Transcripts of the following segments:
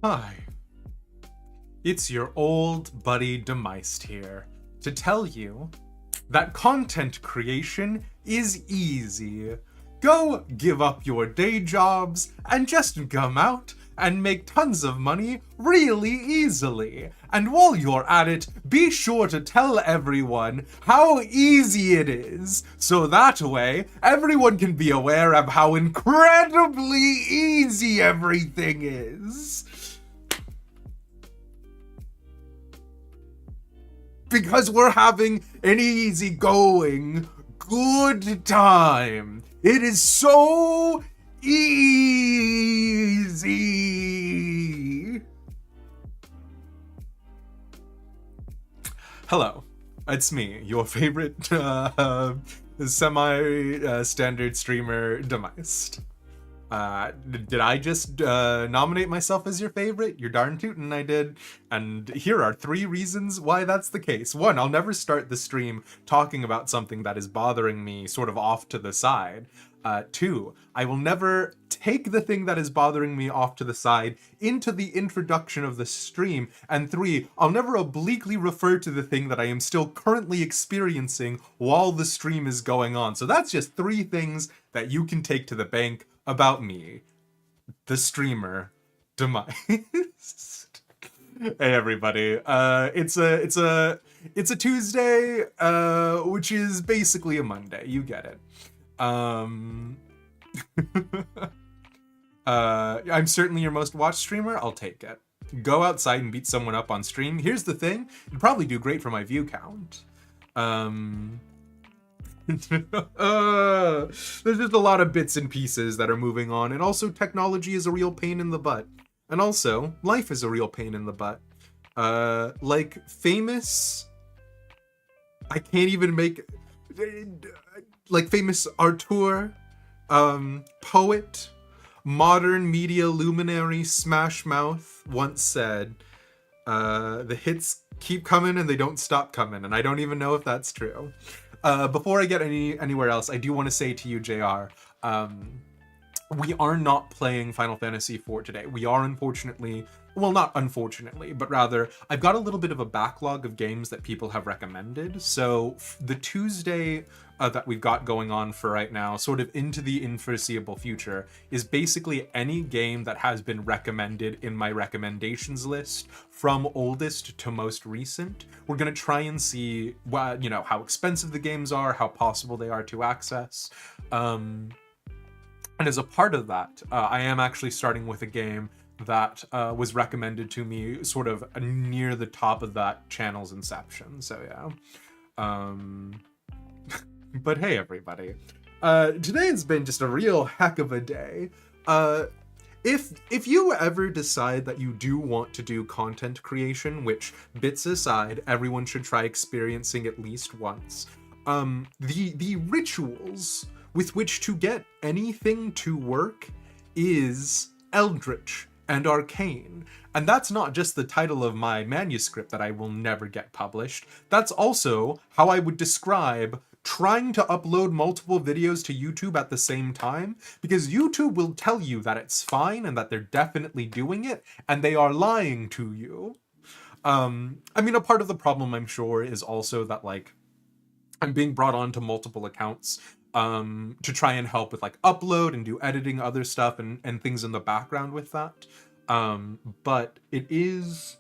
Hi, it's your old buddy Demeist here to tell you that content creation is easy. Go give up your day jobs and just come out and make tons of money really easily. And while you're at it, be sure to tell everyone how easy it is, so that way everyone can be aware of how incredibly easy everything is. Because we're having an easygoing, good time. It is so easy. Hello, it's me, your favorite semi-standard streamer, Demeist. Did I just nominate myself as your favorite? You're darn tootin' I did. And here are 3 reasons why that's the case. 1, I'll never start the stream talking about something that is bothering me sort of off to the side. 2, I will never take the thing that is bothering me off to the side into the introduction of the stream. And 3, I'll never obliquely refer to the thing that I am still currently experiencing while the stream is going on. So that's just 3 things that you can take to the bank about me, the streamer, Demeist. Hey everybody, it's a Tuesday, which is basically a Monday. You get it. I'm certainly your most watched streamer. I'll take it. Go outside and beat someone up on stream. Here's the thing: it'd probably do great for my view count. There's just a lot of bits and pieces that are moving on, and also technology is a real pain in the butt, and also life is a real pain in the butt. Like famous, I can't even make, like famous auteur, poet, modern media luminary Smash Mouth once said, the hits keep coming and they don't stop coming, and I don't even know if that's true. Before I get anywhere else, I do want to say to you, JR, we are not playing Final Fantasy IV today. We are unfortunately, well, not unfortunately, but rather, I've got a little bit of a backlog of games that people have recommended. So the Tuesday that we've got going on for right now, sort of into the unforeseeable future, is basically any game that has been recommended in my recommendations list from oldest to most recent. We're going to try and see what, you know, how expensive the games are, how possible they are to access. And as a part of that, I am actually starting with a game that was recommended to me sort of near the top of that channel's inception. So yeah. But hey everybody, today has been just a real heck of a day. If you ever decide that you do want to do content creation, which, bits aside, everyone should try experiencing at least once, the rituals with which to get anything to work is eldritch and arcane. And that's not just the title of my manuscript that I will never get published. That's also how I would describe trying to upload multiple videos to YouTube at the same time, because YouTube will tell you that it's fine and that they're definitely doing it, and they are lying to you. I mean, a part of the problem, I'm sure, is also that, like, I'm being brought on to multiple accounts to try and help with, like, upload and do editing, other stuff, and things in the background with that. But it is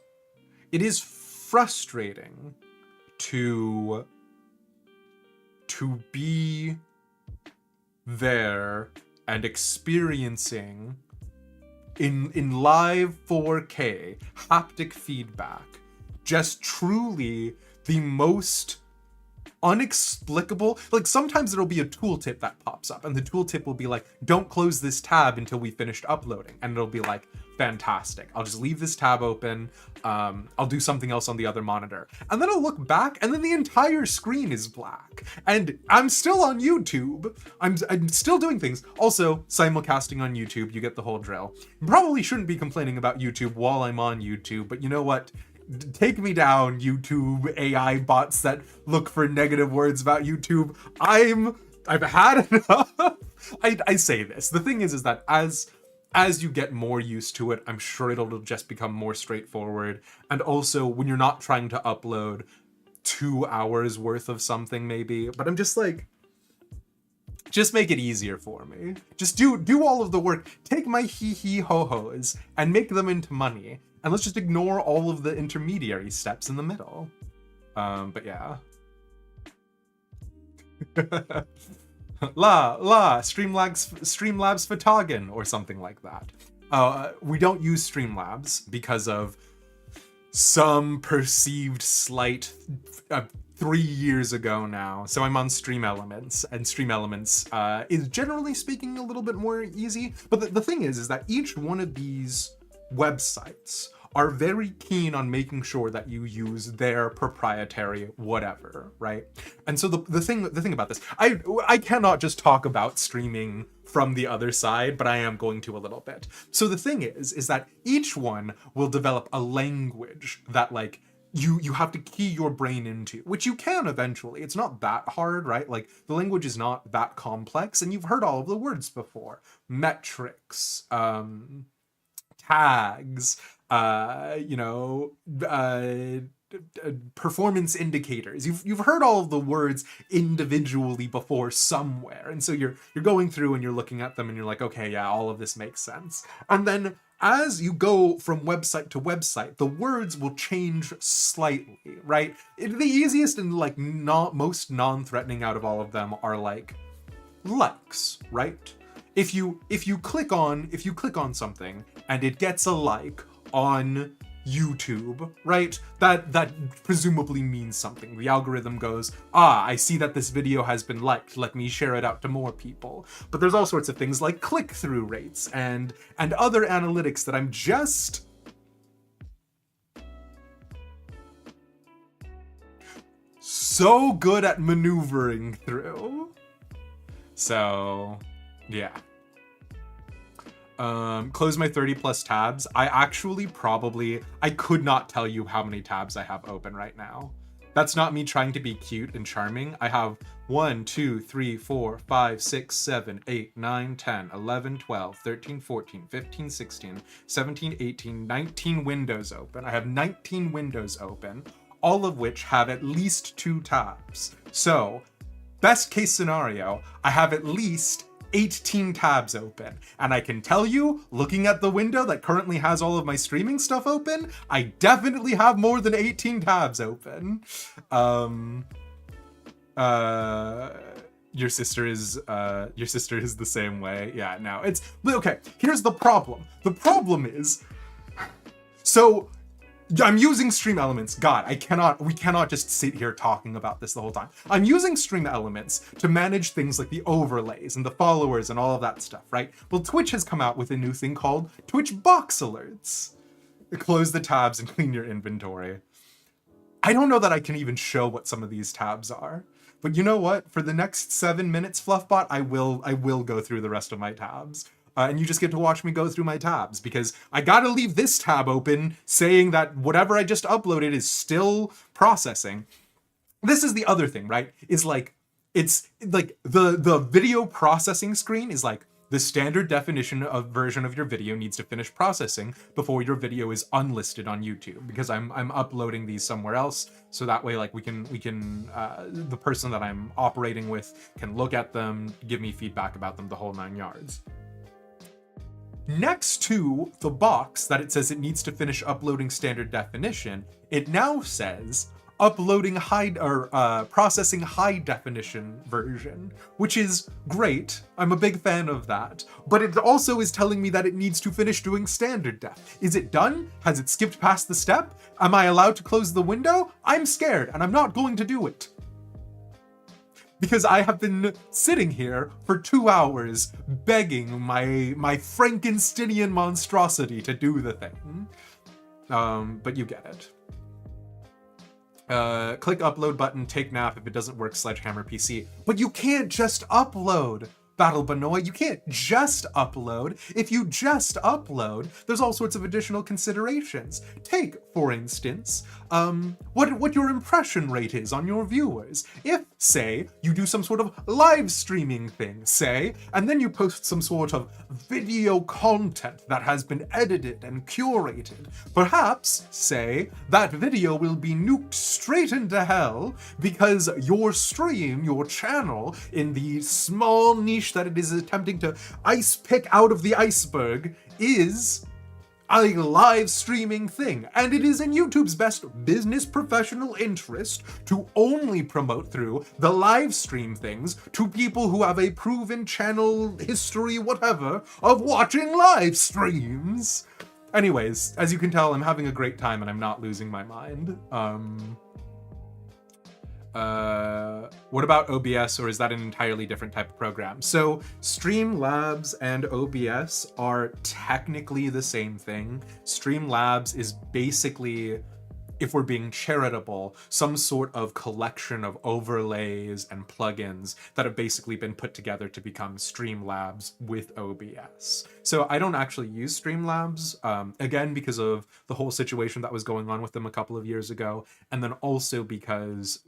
frustrating to be there and experiencing in live 4K haptic feedback just truly the most unexplicable. Like, sometimes there'll be a tooltip that pops up and the tooltip will be like, don't close this tab until we finished uploading, and it'll be like, fantastic, I'll just leave this tab open, I'll do something else on the other monitor, and then I'll look back and then the entire screen is black and I'm still on YouTube. I'm still doing things. Also, simulcasting on YouTube, you get the whole drill. Probably shouldn't be complaining about YouTube while I'm on YouTube, but you know what? Take me down, YouTube AI bots that look for negative words about YouTube. I've had enough. I say this. The thing is that as as you get more used to it, I'm sure it'll just become more straightforward. And also, when you're not trying to upload 2 hours worth of something, maybe, but I'm just like, just make it easier for me. Just do all of the work. Take my hee-hee-ho-hos and make them into money. And let's just ignore all of the intermediary steps in the middle. But yeah. Streamlabs Fatagan or something like that. We don't use Streamlabs because of some perceived slight 3 years ago now. So I'm on Stream Elements, and Stream Elements is generally speaking a little bit more easy. But the thing is that each one of these websites are very keen on making sure that you use their proprietary whatever, right? And so the thing about this, I cannot just talk about streaming from the other side, but I am going to a little bit. So the thing is that each one will develop a language that like you have to key your brain into, which you can eventually. It's not that hard, right? Like the language is not that complex, and you've heard all of the words before. Metrics, tags, performance indicators. You've heard all of the words individually before somewhere, and so you're going through and you're looking at them and you're like, okay, yeah, all of this makes sense. And then as you go from website to website, the words will change slightly, right? The easiest and like most non-threatening out of all of them are like likes, right? If you click on something and it gets a like on YouTube, right? That presumably means something. The algorithm goes, I see that this video has been liked. Let me share it out to more people. But there's all sorts of things like click-through rates and other analytics that I'm just so good at maneuvering through. So, yeah. Close my 30 plus tabs. I could not tell you how many tabs I have open right now. That's not me trying to be cute and charming. I have 1, 2, 3, 4, 5, 6, 7, 8, 9, 10, 11, 12, 13, 14, 15, 16, 17, 18, 19 windows open. I have 19 windows open, all of which have at least 2 tabs. So, best case scenario, I have at least 18 tabs open. And I can tell you, looking at the window that currently has all of my streaming stuff open, I definitely have more than 18 tabs open. Your sister is the same way. Yeah, no, it's, okay, here's the problem. The problem is, so I'm using Stream Elements. God, we cannot just sit here talking about this the whole time. I'm using Stream Elements to manage things like the overlays and the followers and all of that stuff, right? Well, Twitch has come out with a new thing called Twitch Box Alerts. Close the tabs and clean your inventory. I don't know that I can even show what some of these tabs are. But you know what? For the next 7 minutes, Fluffbot, I will go through the rest of my tabs. And you just get to watch me go through my tabs, because I gotta leave this tab open saying that whatever I just uploaded is still processing. This is the other thing, right? Is like, it's like the video processing screen is like the standard definition of version of your video needs to finish processing before your video is unlisted on YouTube, because I'm uploading these somewhere else. So that way, like we can the person that I'm operating with can look at them, give me feedback about them, the whole 9 yards. Next to the box that it says it needs to finish uploading standard definition, it now says uploading processing high definition version, which is great. I'm a big fan of that. But it also is telling me that it needs to finish doing standard def. Is it done? Has it skipped past the step? Am I allowed to close the window? I'm scared, and I'm not going to do it. Because I have been sitting here for 2 hours begging my Frankensteinian monstrosity to do the thing. But you get it. Click upload button, take nap. If it doesn't work, sledgehammer PC. But you can't just upload, Battle Benoit. You can't just upload. If you just upload, there's all sorts of additional considerations. Take, for instance, what your impression rate is on your viewers. If say you do some sort of live streaming thing, say, and then you post some sort of video content that has been edited and curated. Perhaps, say, that video will be nuked straight into hell because your stream, your channel, in the small niche that it is attempting to ice pick out of the iceberg, is a live streaming thing, and it is in YouTube's best business professional interest to only promote through the live stream things to people who have a proven channel history, whatever, of watching live streams. Anyways, as you can tell, I'm having a great time and I'm not losing my mind. What about OBS, or is that an entirely different type of program? So Streamlabs and OBS are technically the same thing. Streamlabs is basically, if we're being charitable, some sort of collection of overlays and plugins that have basically been put together to become Streamlabs with OBS. So I don't actually use Streamlabs, again, because of the whole situation that was going on with them a couple of years ago, and then also because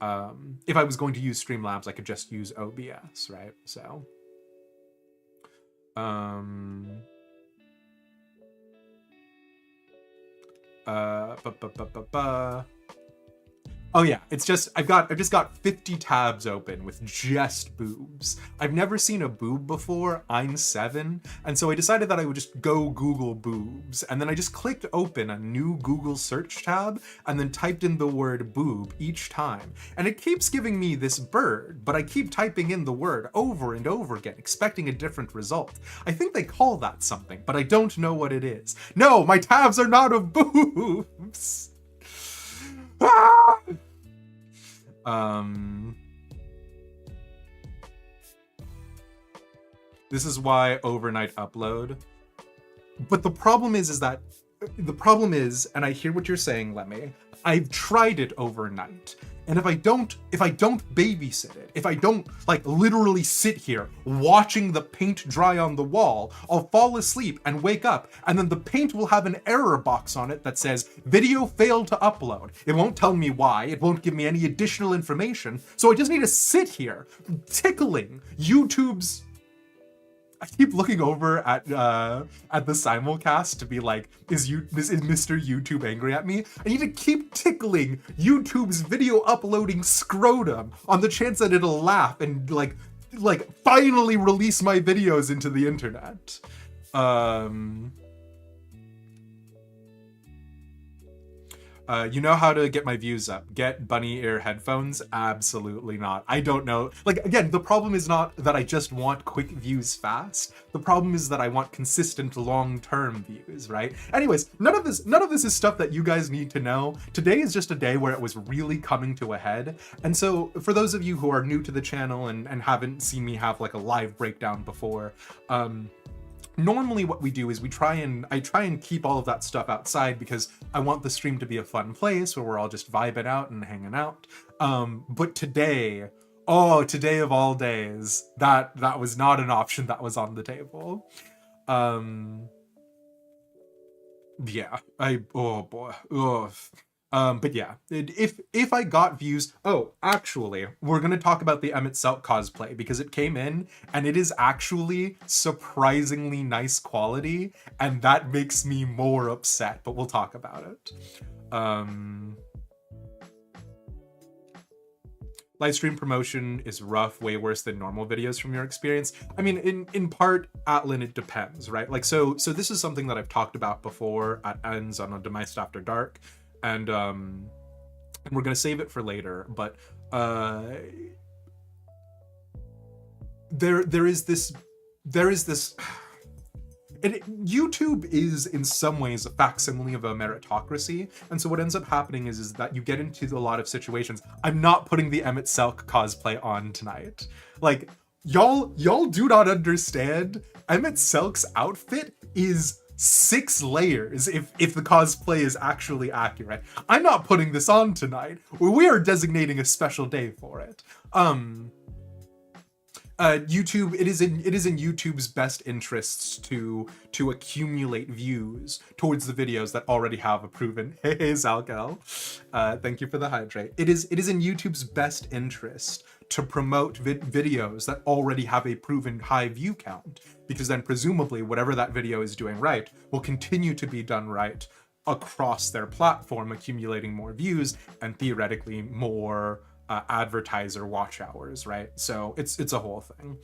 if I was going to use Streamlabs, I could just use OBS, right? So, oh yeah, it's just I've just got 50 tabs open with just boobs. I've never seen a boob before. I'm 7, and so I decided that I would just go Google boobs, and then I just clicked open a new Google search tab and then typed in the word boob each time, and it keeps giving me this bird, but I keep typing in the word over and over again, expecting a different result. I think they call that something, but I don't know what it is. No, my tabs are not of boobs. Ah! This is why overnight upload. But the problem is that and I hear what you're saying, Lemmy, I've tried it overnight. And if I don't babysit it, if I don't like literally sit here watching the paint dry on the wall, I'll fall asleep and wake up, and then the paint will have an error box on it that says video failed to upload. It won't tell me why, it won't give me any additional information, so I just need to sit here tickling YouTube's. I keep looking over at the simulcast to be like, is Mr. YouTube angry at me? I need to keep tickling YouTube's video uploading scrotum on the chance that it'll laugh and like finally release my videos into the internet. You know how to get my views up. Get bunny ear headphones? Absolutely not. I don't know. Like, again, the problem is not that I just want quick views fast. The problem is that I want consistent long-term views, right? Anyways, none of this is stuff that you guys need to know. Today is just a day where it was really coming to a head. And so for those of you who are new to the channel and haven't seen me have like a live breakdown before, normally what we do is I try and keep all of that stuff outside because I want the stream to be a fun place where we're all just vibing out and hanging out. But today of all days, that was not an option that was on the table. Yeah, oh boy, ugh. But yeah, if I got views, actually, we're gonna talk about the Emmett Selk cosplay because it came in and it is actually surprisingly nice quality, and that makes me more upset, but we'll talk about it. Live stream promotion is rough, way worse than normal videos from your experience. I mean, in part, Atlin, it depends, right? Like, so this is something that I've talked about before at Ends on Demised After Dark. And we're gonna save it for later, but there is this YouTube is in some ways a facsimile of a meritocracy, and so what ends up happening is that you get into a lot of situations. I'm not putting the Emmett Selk cosplay on tonight. Like, y'all do not understand. Emmett Selk's outfit is 6 layers if the cosplay is actually accurate. I'm not putting this on tonight. We are designating a special day for it. YouTube, it is in YouTube's best interests to accumulate views towards the videos that already have a proven. Hey Zalkel, thank you for the hydrate. It is in YouTube's best interest to promote videos that already have a proven high view count, because then presumably whatever that video is doing right will continue to be done right across their platform, accumulating more views and theoretically more advertiser watch hours, right? So it's a whole thing.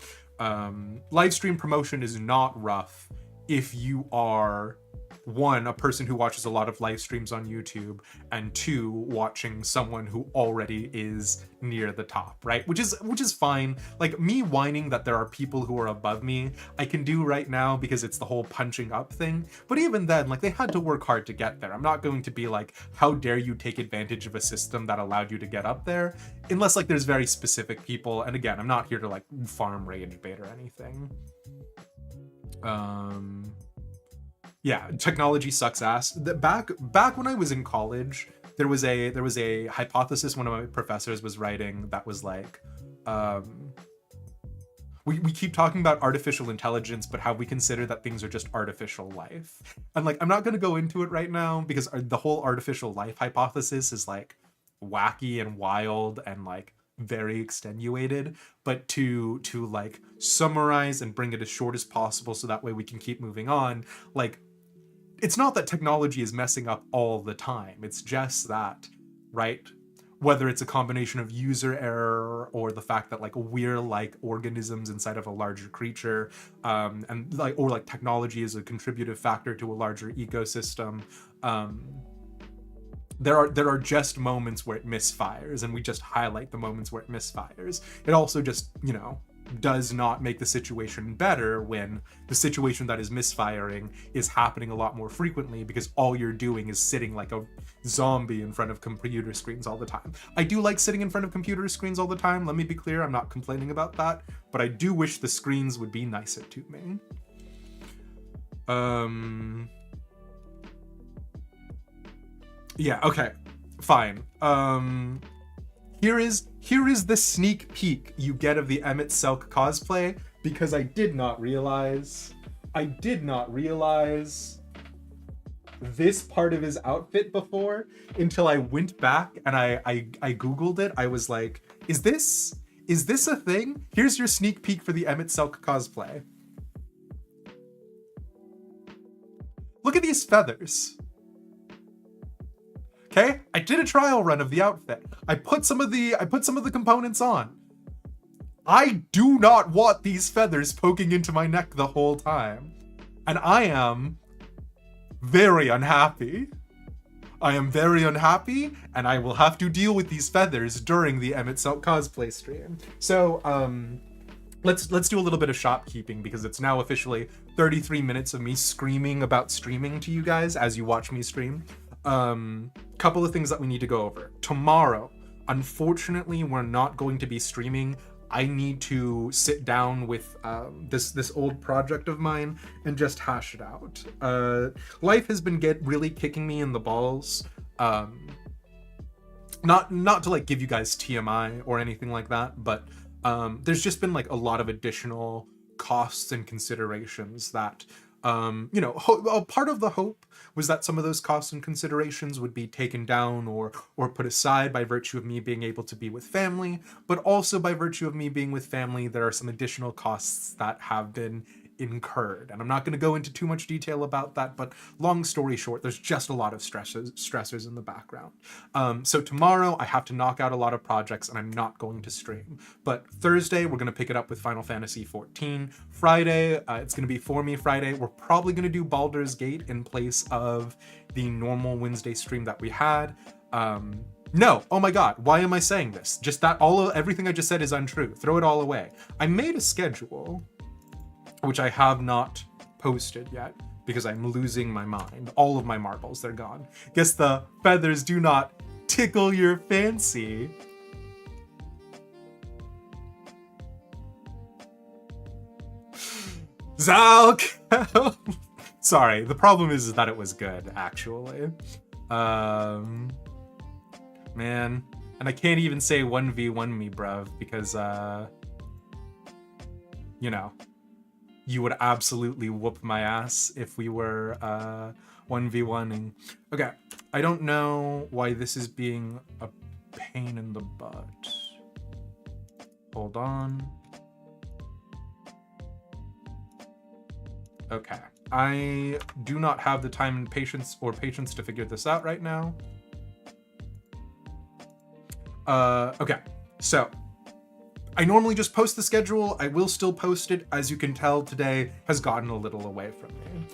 Live stream promotion is not rough if you are, one, a person who watches a lot of live streams on YouTube, and two, watching someone who already is near the top, right? Which is fine. Like, me whining that there are people who are above me, I can do right now because it's the whole punching up thing. But even then, like, they had to work hard to get there. I'm not going to be like, how dare you take advantage of a system that allowed you to get up there? Unless, like, there's very specific people. And again, I'm not here to, like, farm rage bait or anything. Yeah, technology sucks ass. Back when I was in college, there was a hypothesis one of my professors was writing that was like, we keep talking about artificial intelligence, but have we considered that things are just artificial life? And like, I'm not going to go into it right now because the whole artificial life hypothesis is like wacky and wild and like very extenuated, but to like summarize and bring it as short as possible so that way we can keep moving on, like, it's not that technology is messing up all the time. It's just that, right? Whether it's a combination of user error or the fact that like we're like organisms inside of a larger creature, and like, or like technology is a contributive factor to a larger ecosystem. There are just moments where it misfires, and we just highlight the moments where it misfires. It also just, you know, does not make the situation better when the situation that is misfiring is happening a lot more frequently, because all you're doing is sitting like a zombie in front of computer screens all the time. I do like sitting in front of computer screens all the time, let me be clear, I'm not complaining about that, but I do wish the screens would be nicer to me. Yeah, okay, fine. Here is the sneak peek you get of the Emmett Selk cosplay, because I did not realize this part of his outfit before until I went back and I googled it. I was like, is this a thing? Here's your sneak peek for the Emmett Selk cosplay. Look at these feathers. Okay, I did a trial run of the outfit. I put some of the components on. I do not want these feathers poking into my neck the whole time. And I am very unhappy. I am very unhappy, and I will have to deal with these feathers during the Emmett Selk cosplay stream. So, let's do a little bit of shopkeeping, because it's now officially 33 minutes of me screaming about streaming to you guys as you watch me stream. Couple of things that we need to go over. Tomorrow, unfortunately, we're not going to be streaming. I need to sit down with this old project of mine and just hash it out. Life has been really kicking me in the balls. Not to like give you guys TMI or anything like that, but there's just been like a lot of additional costs and considerations that you know, part of the hope was that some of those costs and considerations would be taken down or put aside by virtue of me being able to be with family, but also by virtue of me being with family, there are some additional costs that have been incurred. And I'm not going to go into too much detail about that, but long story short, there's just a lot of stressors in the background. So tomorrow I have to knock out a lot of projects and I'm not going to stream. But Thursday, we're going to pick it up with Final Fantasy XIV. Friday, it's going to be For Me Friday. We're probably going to do Baldur's Gate in place of the normal Wednesday stream that we had. No, oh my god, why am I saying this? Just that everything I just said is untrue. Throw it all away. I made a schedule, which I have not posted yet because I'm losing my mind. All of my marbles, they're gone. Guess the feathers do not tickle your fancy. Zalk! Sorry, the problem is that it was good, actually. Man. And I can't even say 1v1 me, bruv, because, you know, you would absolutely whoop my ass if we were 1v1ing. Okay, I don't know why this is being a pain in the butt. Hold on. Okay. I do not have the time and patience to figure this out right now. Okay. So, I normally just post the schedule. I will still post it. As you can tell, today has gotten a little away from me.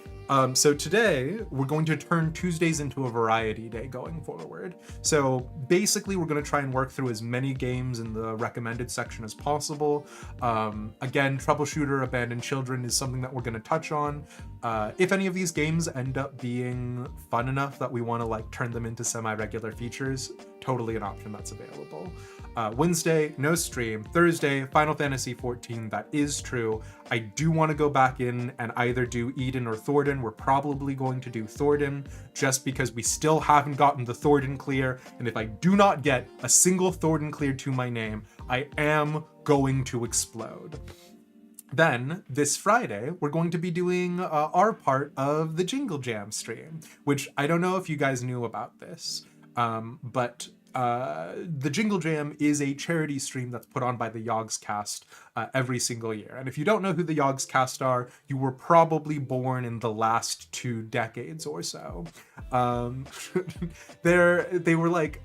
So today, we're going to turn Tuesdays into a variety day going forward. So basically, we're going to try and work through as many games in the recommended section as possible. Again, Troubleshooter, Abandoned Children is something that we're going to touch on. If any of these games end up being fun enough that we want to like turn them into semi-regular features, totally an option that's available. Wednesday, no stream. Thursday, Final Fantasy XIV, that is true. I do want to go back in and either do Eden or Thornton. We're probably going to do Thornton just because we still haven't gotten the Thornton clear. And if I do not get a single Thornton clear to my name, I am going to explode. Then, this Friday, we're going to be doing our part of the Jingle Jam stream, which I don't know if you guys knew about this, but the Jingle Jam is a charity stream that's put on by the Yogscast every single year. And if you don't know who the Yogscast are, you were probably born in the last 2 decades or so. They were like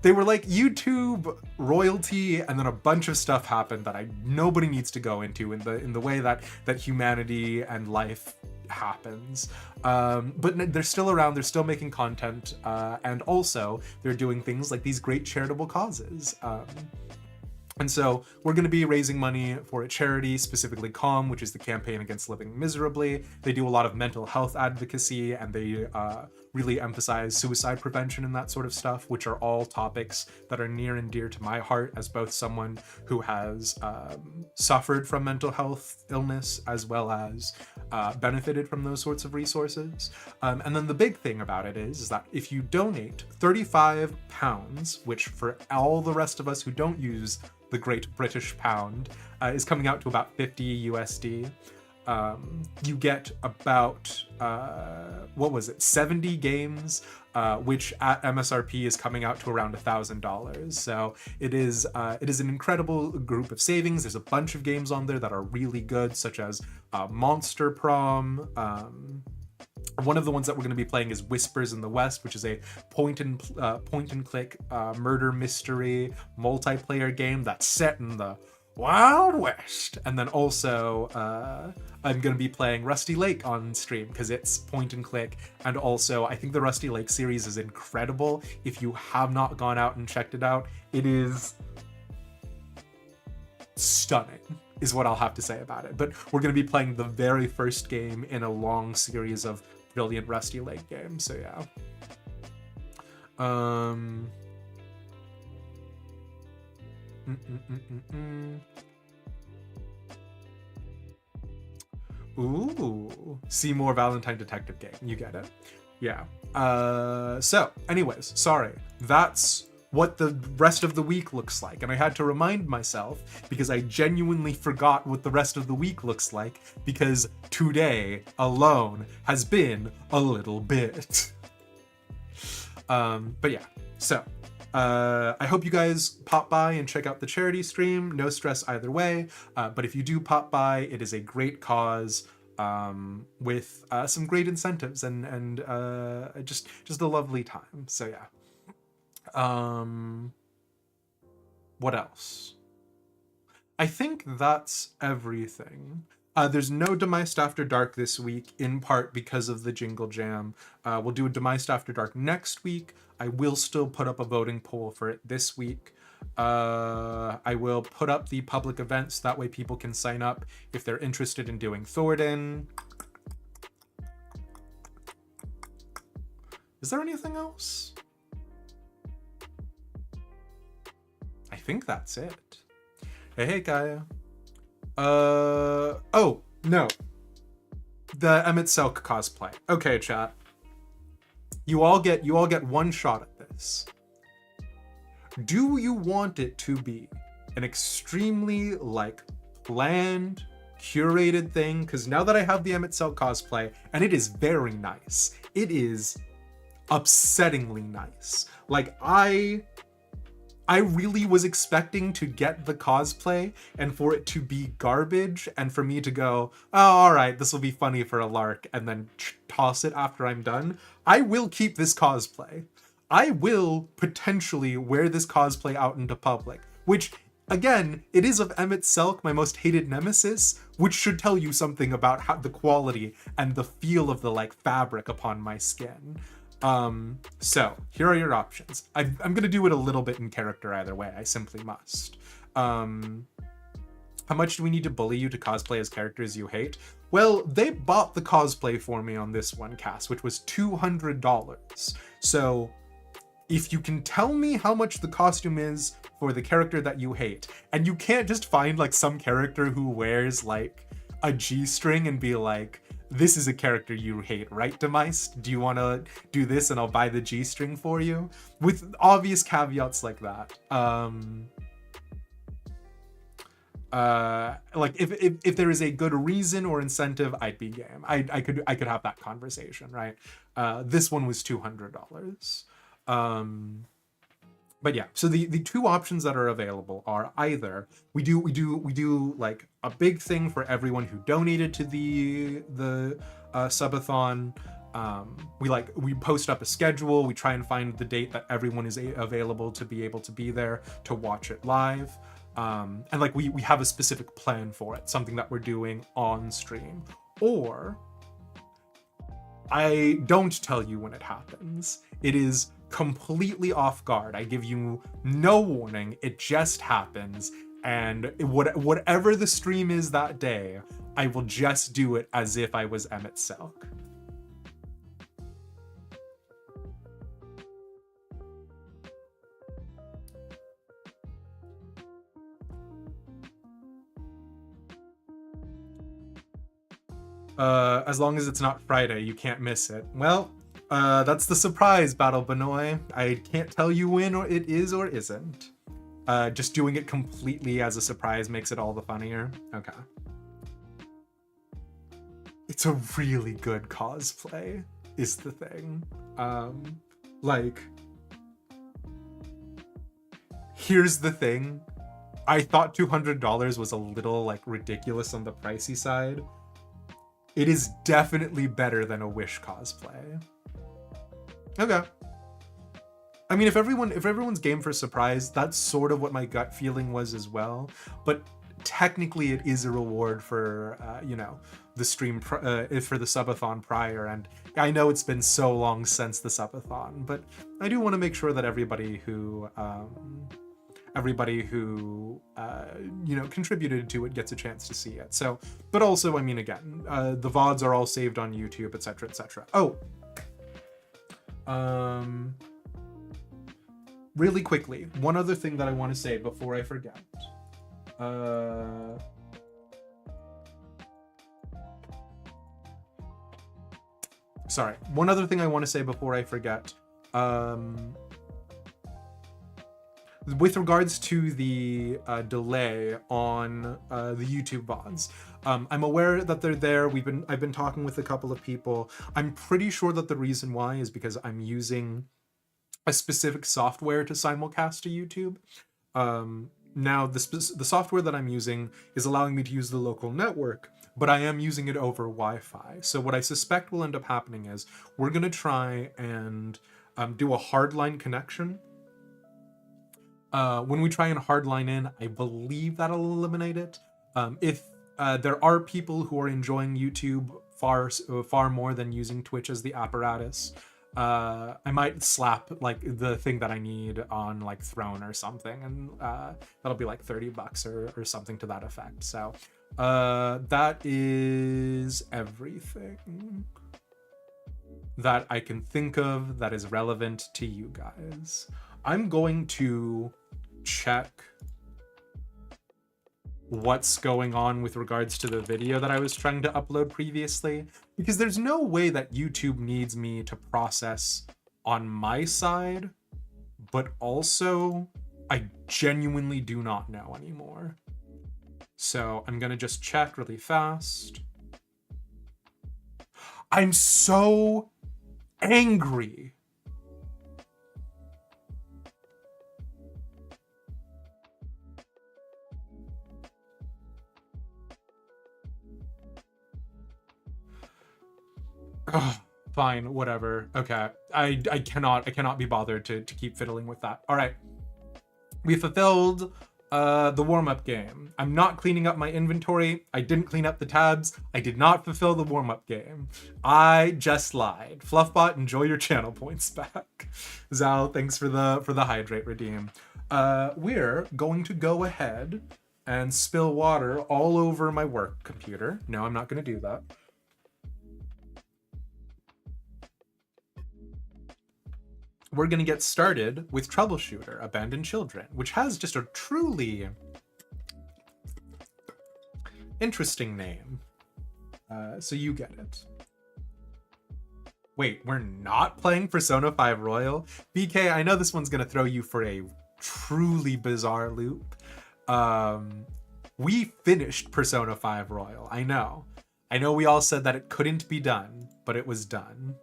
YouTube royalty, and then a bunch of stuff happened that nobody needs to go into in the way that humanity and life happens. But they're still around, they're still making content, and also they're doing things like these great charitable causes. And so we're going to be raising money for a charity, specifically CALM, which is the Campaign Against Living Miserably. They do a lot of mental health advocacy, and they really emphasize suicide prevention and that sort of stuff, which are all topics that are near and dear to my heart as both someone who has suffered from mental health illness as well as benefited from those sorts of resources. And then the big thing about it is that if you donate £35, which for all the rest of us who don't use the Great British Pound is coming out to about 50 USD. You get about 70 games, which at MSRP is coming out to around $1,000. So it is an incredible group of savings. There's a bunch of games on there that are really good, such as Monster Prom. One of the ones that we're going to be playing is Whispers in the West, which is a point and click murder mystery multiplayer game that's set in the Wild West. And then also I'm going to be playing Rusty Lake on stream because it's point and click, and also I think the Rusty Lake series is incredible. If you have not gone out and checked it out, it is stunning is what I'll have to say about it. But we're going to be playing the very first game in a long series of brilliant Rusty Lake games, so yeah. Ooh, see more Valentine Detective game. You get it. Yeah. So, anyways, sorry. That's what the rest of the week looks like. And I had to remind myself because I genuinely forgot what the rest of the week looks like because today alone has been a little bit. But yeah, so I hope you guys pop by and check out the charity stream. No stress either way. But if you do pop by, it is a great cause with some great incentives and just a lovely time. So yeah. What else? I think that's everything. There's no Demised After Dark this week, in part because of the Jingle Jam. We'll do a Demised After Dark next week. I will still put up a voting poll for it this week. I will put up the public events, that way people can sign up if they're interested in doing Thornton. Is there anything else? I think that's it. Hey, Gaia. Oh, no. The Emmett Selk cosplay. Okay, chat. You all get one shot at this. Do you want it to be an extremely, planned, curated thing? Because now that I have the Emmett Selk cosplay, and it is very nice. It is upsettingly nice. I really was expecting to get the cosplay and for it to be garbage and for me to go, oh, all right, this will be funny for a lark, and then toss it after I'm done. I will keep this cosplay. I will potentially wear this cosplay out into public, which, again, it is of Emmett Selk, my most hated nemesis, which should tell you something about how the quality and the feel of the like fabric upon my skin. So here are your options. I'm gonna do it a little bit in character either way. I simply must. How much do we need to bully you to cosplay as characters you hate? Well, they bought the cosplay for me on this one, Cass, which was $200. So if you can tell me how much the costume is for the character that you hate, and you can't just find like some character who wears like a G-string and be like, this is a character you hate, right, Demeist? Do you want to do this and I'll buy the G-string for you? With obvious caveats like that. Like if there is a good reason or incentive, I'd be game. I could have that conversation, right? This one was $200. But yeah, so the two options that are available are either we do like a big thing for everyone who donated to the subathon. We post up a schedule. We try and find the date that everyone is available to be able to be there to watch it live. And like we have a specific plan for it, something that we're doing on stream. Or I don't tell you when it happens. It is completely off guard. I give you no warning. It just happens. And whatever the stream is that day, I will just do it as if I was Emmett Selk. As long as it's not Friday, you can't miss it. Well, that's the surprise, Battle Benoy. I can't tell you when or it is or isn't. Just doing it completely as a surprise makes it all the funnier. Okay. It's a really good cosplay, is the thing. Like, here's the thing. I thought $200 was a little, like, ridiculous on the pricey side. It is definitely better than a Wish cosplay. Okay. I mean, if everyone's game for surprise, that's sort of what my gut feeling was as well. But technically, it is a reward for the stream for the subathon prior. And I know it's been so long since the subathon, but I do want to make sure that everybody who contributed to it gets a chance to see it. So, but also, I mean, again, the VODs are all saved on YouTube, etc., etc. Oh. Really quickly, one other thing that I want to say before I forget. Sorry, one other thing I want to say before I forget. With regards to the delay on the YouTube VODs, I'm aware that they're there. I've been talking with a couple of people. I'm pretty sure that the reason why is because I'm using a specific software to simulcast to YouTube. Now, the software that I'm using is allowing me to use the local network, but I am using it over Wi-Fi. So what I suspect will end up happening is we're going to try and do a hardline connection. When we try and hardline in, I believe that'll eliminate it. If there are people who are enjoying YouTube far more than using Twitch as the apparatus, I might slap like the thing that I need on like Throne or something, and that'll be like $30 or something to that effect. So that is everything that I can think of that is relevant to you guys. I'm going to check what's going on with regards to the video that I was trying to upload previously, because there's no way that YouTube needs me to process on my side, but also I genuinely do not know anymore. So I'm gonna just check really fast. I'm so angry. Ugh, fine, whatever. Okay. I cannot be bothered to keep fiddling with that. All right. We fulfilled the warm-up game. I'm not cleaning up my inventory. I didn't clean up the tabs. I did not fulfill the warm-up game. I just lied. Fluffbot, enjoy your channel points back. Zal, thanks for the hydrate redeem. We're going to go ahead and spill water all over my work computer. No, I'm not going to do that. We're going to get started with Troubleshooter, Abandoned Children, which has just a truly interesting name. So you get it. Wait, we're not playing Persona 5 Royal? BK, I know this one's going to throw you for a truly bizarre loop. We finished Persona 5 Royal, I know. I know we all said that it couldn't be done, but it was done.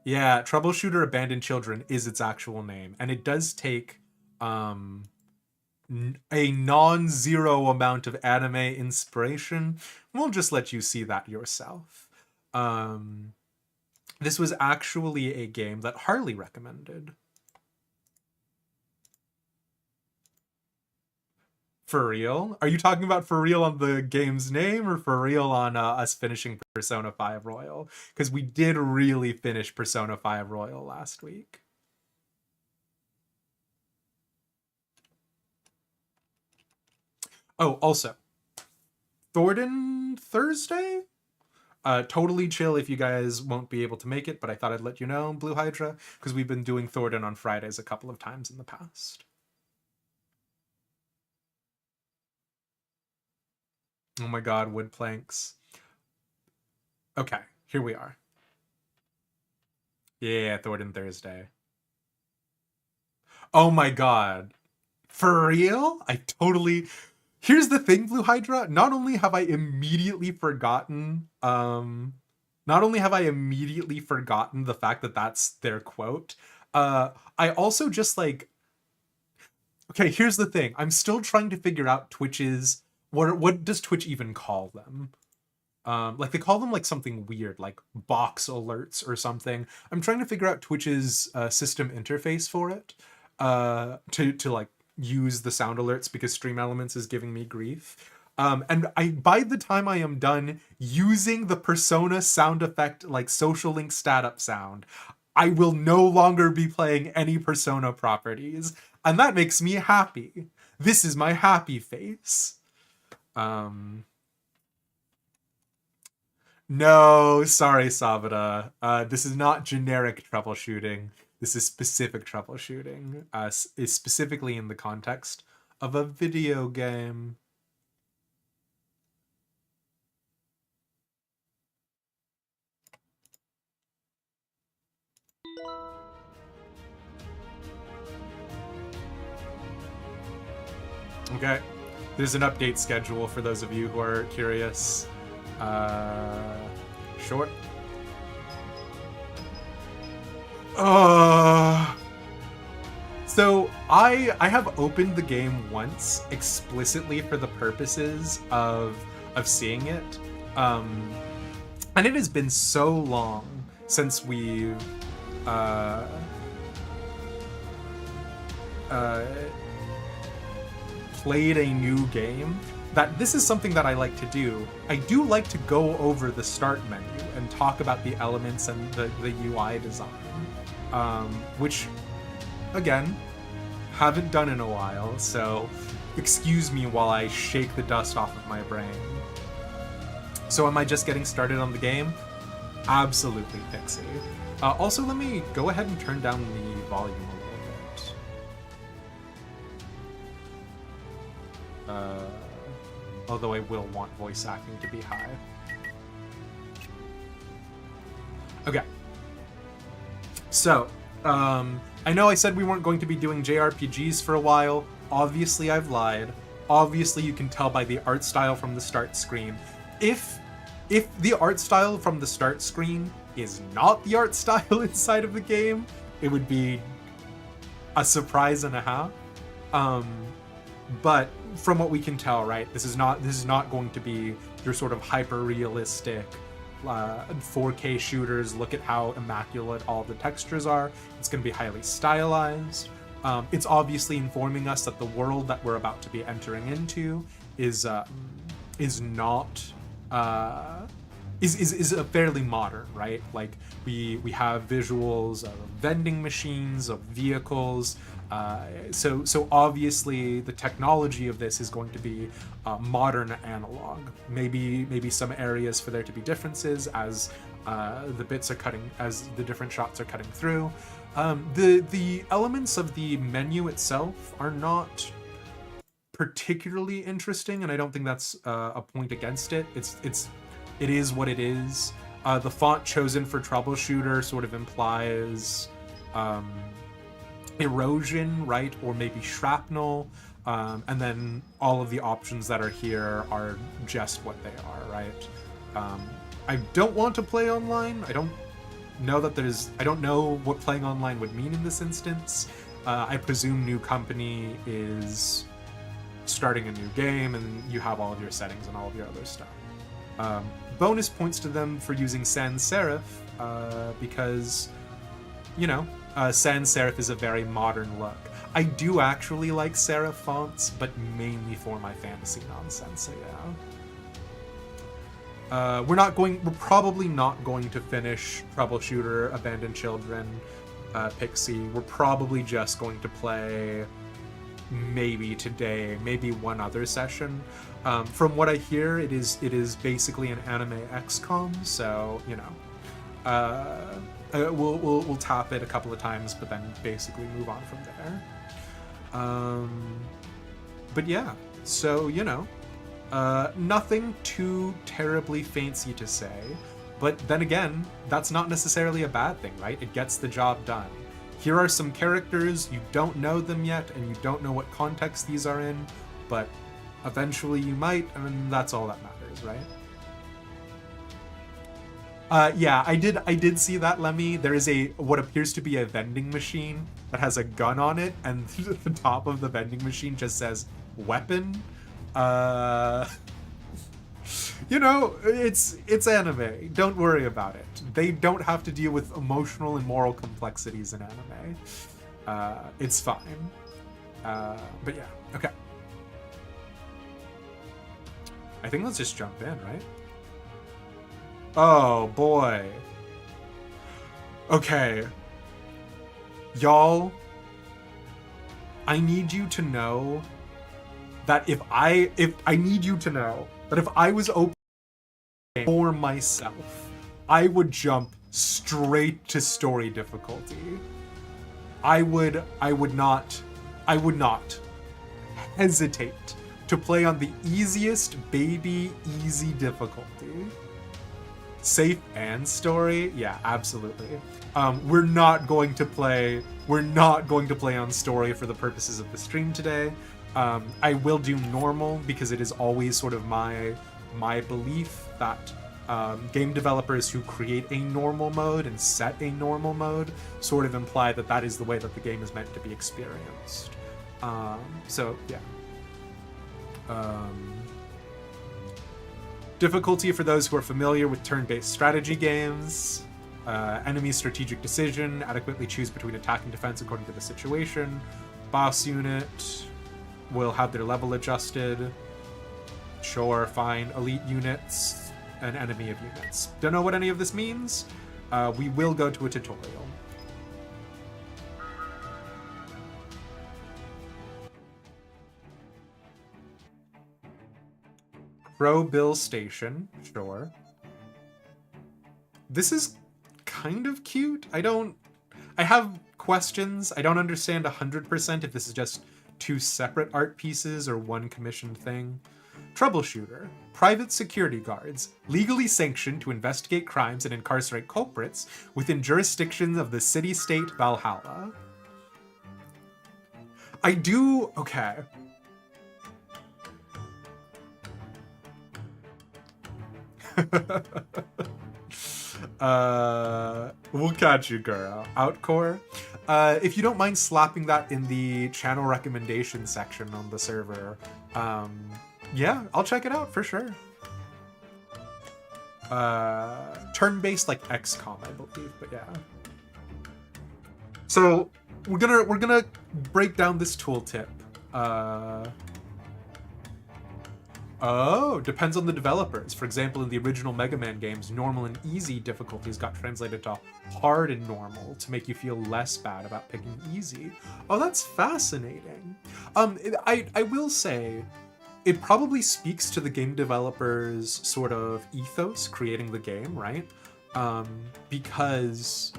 Yeah, Troubleshooter Abandoned Children is its actual name, and it does take a non-zero amount of anime inspiration. We'll just let you see that yourself. This was actually a game that Harley recommended. For real? Are you talking about for real on the game's name or for real on us finishing Persona 5 Royal? Because we did really finish Persona 5 Royal last week. Oh, also, Thornton Thursday? Totally chill if you guys won't be able to make it, but I thought I'd let you know, Blue Hydra, because we've been doing Thornton on Fridays a couple of times in the past. Oh my god, wood planks. Okay, here we are. Yeah, Thornton Thursday. Oh my god. For real? I totally... Here's the thing, Blue Hydra. Not only have I immediately forgotten... the fact that that's their quote. I also just, like... Okay, here's the thing. I'm still trying to figure out Twitch's... What does Twitch even call them? Like they call them like something weird, like box alerts or something. I'm trying to figure out Twitch's system interface for it, to like use the sound alerts because Stream Elements is giving me grief. And by the time I am done using the Persona sound effect, like social link stat up sound, I will no longer be playing any Persona properties, and that makes me happy. This is my happy face. No, sorry, Savada. This is not generic troubleshooting. This is specific troubleshooting. Is specifically in the context of a video game. Okay. There's an update schedule for those of you who are curious. Short. So I have opened the game once explicitly for the purposes of seeing it. And it has been so long since we've played a new game that this is something that I like to do. I do like to go over the start menu and talk about the elements and the UI design, which, again, haven't done in a while, so excuse me while I shake the dust off of my brain. So am I just getting started on the game? Absolutely, Pixie. Also, let me go ahead and turn down the volume a little bit. Although I will want voice acting to be high. Okay. So, I know I said we weren't going to be doing JRPGs for a while. Obviously, I've lied. Obviously, you can tell by the art style from the start screen. If the art style from the start screen is not the art style inside of the game, it would be a surprise and a half. But from what we can tell, right, this is not going to be your sort of hyper realistic 4K shooters. Look at how immaculate all the textures are. It's going to be highly stylized. It's obviously informing us that the world that we're about to be entering into is not is a fairly modern, right? Like we have visuals of vending machines, of vehicles. So obviously the technology of this is going to be modern analog. Maybe some areas for there to be differences as the bits are cutting, as the different shots are cutting through. The elements of the menu itself are not particularly interesting, and I don't think that's a point against it. It is what it is. The font chosen for Troubleshooter sort of implies erosion, right? Or maybe shrapnel. And then all of the options that are here are just what they are, right? I don't want to play online. I don't know what playing online would mean in this instance. I presume new company is starting a new game and you have all of your settings and all of your other stuff. Bonus points to them for using sans serif, because, you know, sans serif is a very modern look. I do actually like serif fonts, but mainly for my fantasy nonsense, so yeah. We're probably not going to finish Troubleshooter, Abandoned Children, Pixie. We're probably just going to play maybe today, maybe one other session. From what I hear, it is basically an anime XCOM, so, you know, we'll tap it a couple of times, but then basically move on from there. But yeah, so, you know, nothing too terribly fancy to say, but then again, that's not necessarily a bad thing, right? It gets the job done. Here are some characters, you don't know them yet, and you don't know what context these are in, but eventually you might, and that's all that matters, right? Yeah, I did see that, Lemmy. There is what appears to be a vending machine that has a gun on it, and the top of the vending machine just says weapon. You know, it's anime. Don't worry about it. They don't have to deal with emotional and moral complexities in anime. It's fine. But yeah, okay. I think let's just jump in, right? Oh, boy. Okay. Y'all, I need you to know that if I was open for myself, I would jump straight to story difficulty. I would not hesitate to play on the easiest baby easy difficulty. Safe and story? Yeah, absolutely. We're not going to play on story for the purposes of the stream today. I will do normal because it is always sort of my belief that game developers who create a normal mode and set a normal mode sort of imply that that is the way that the game is meant to be experienced. So yeah. Difficulty for those who are familiar with turn-based strategy games. Enemy strategic decision. Adequately choose between attack and defense according to the situation. Boss unit will have their level adjusted. Sure, fine. Elite units. An enemy of units. Don't know what any of this means. We will go to a tutorial. Crowbill Station, sure. This is kind of cute. I have questions. I don't understand 100% if this is just two separate art pieces or one commissioned thing. Troubleshooter. Private security guards, legally sanctioned to investigate crimes and incarcerate culprits within jurisdiction of the city-state Valhalla. Okay. We'll catch you, girl. Outcore. If you don't mind slapping that in the channel recommendation section on the server, yeah, I'll check it out for sure. turn-based like XCOM, I believe, but yeah. So we're gonna break down this tooltip. Depends on the developers. For example, in the original Mega Man games, normal and easy difficulties got translated to hard and normal to make you feel less bad about picking easy. Oh, that's fascinating. I will say, it probably speaks to the game developers' sort of ethos creating the game, right? Because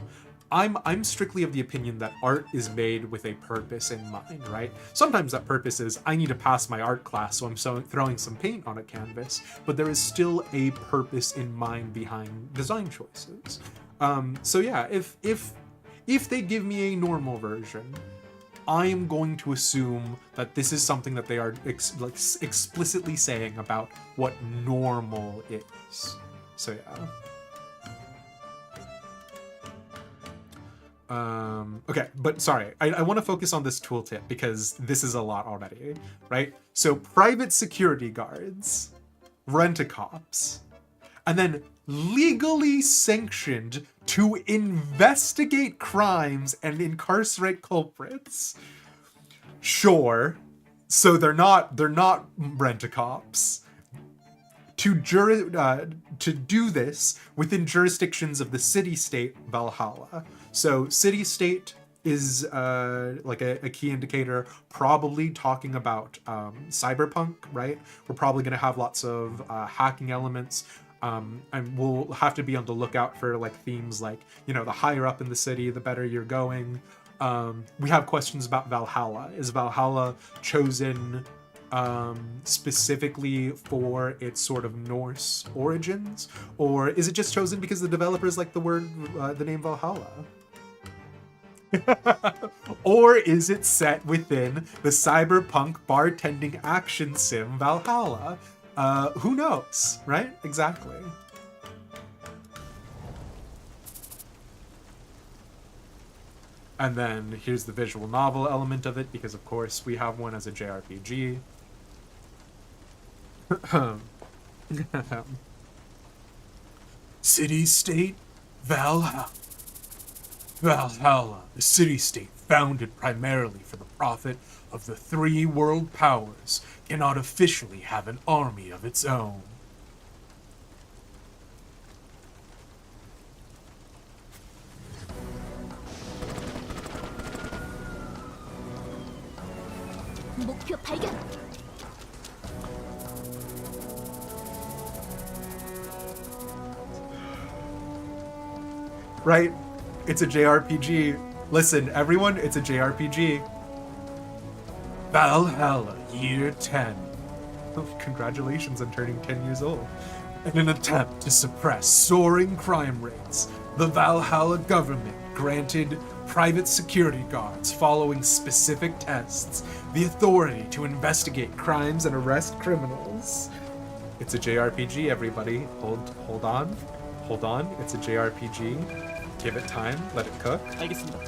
I'm strictly of the opinion that art is made with a purpose in mind, right? Sometimes that purpose is, I need to pass my art class, so I'm throwing some paint on a canvas, but there is still a purpose in mind behind design choices. So yeah, if they give me a normal version, I am going to assume that this is something that they are explicitly saying about what normal is. So yeah. Okay, but sorry, I want to focus on this tooltip because this is a lot already, right? So private security guards, rent-a-cops, and then legally sanctioned to investigate crimes and incarcerate culprits. Sure, so they're not rent-a-cops. To do this within jurisdictions of the city-state Valhalla. So city-state is like a key indicator, probably talking about cyberpunk, right? We're probably going to have lots of hacking elements, and we'll have to be on the lookout for like themes like, you know, the higher up in the city, the better you're going. We have questions about Valhalla. Is Valhalla chosen specifically for its sort of Norse origins, or is it just chosen because the developers like the name Valhalla? Or is it set within the cyberpunk bartending action sim Valhalla? Who knows, right? Exactly. And then here's the visual novel element of it, because of course we have one as a JRPG. City-state Valhalla. Valhalla, the city-state founded primarily for the profit of the three world powers, cannot officially have an army of its own. 목표 발견. Right? It's a JRPG. Listen, everyone, it's a JRPG. Valhalla, year 10. Oh, congratulations on turning 10 years old. In an attempt to suppress soaring crime rates, the Valhalla government granted private security guards following specific tests the authority to investigate crimes and arrest criminals. It's a JRPG, everybody. Hold on. It's a JRPG. Give it time. Let it cook. 알겠습니다.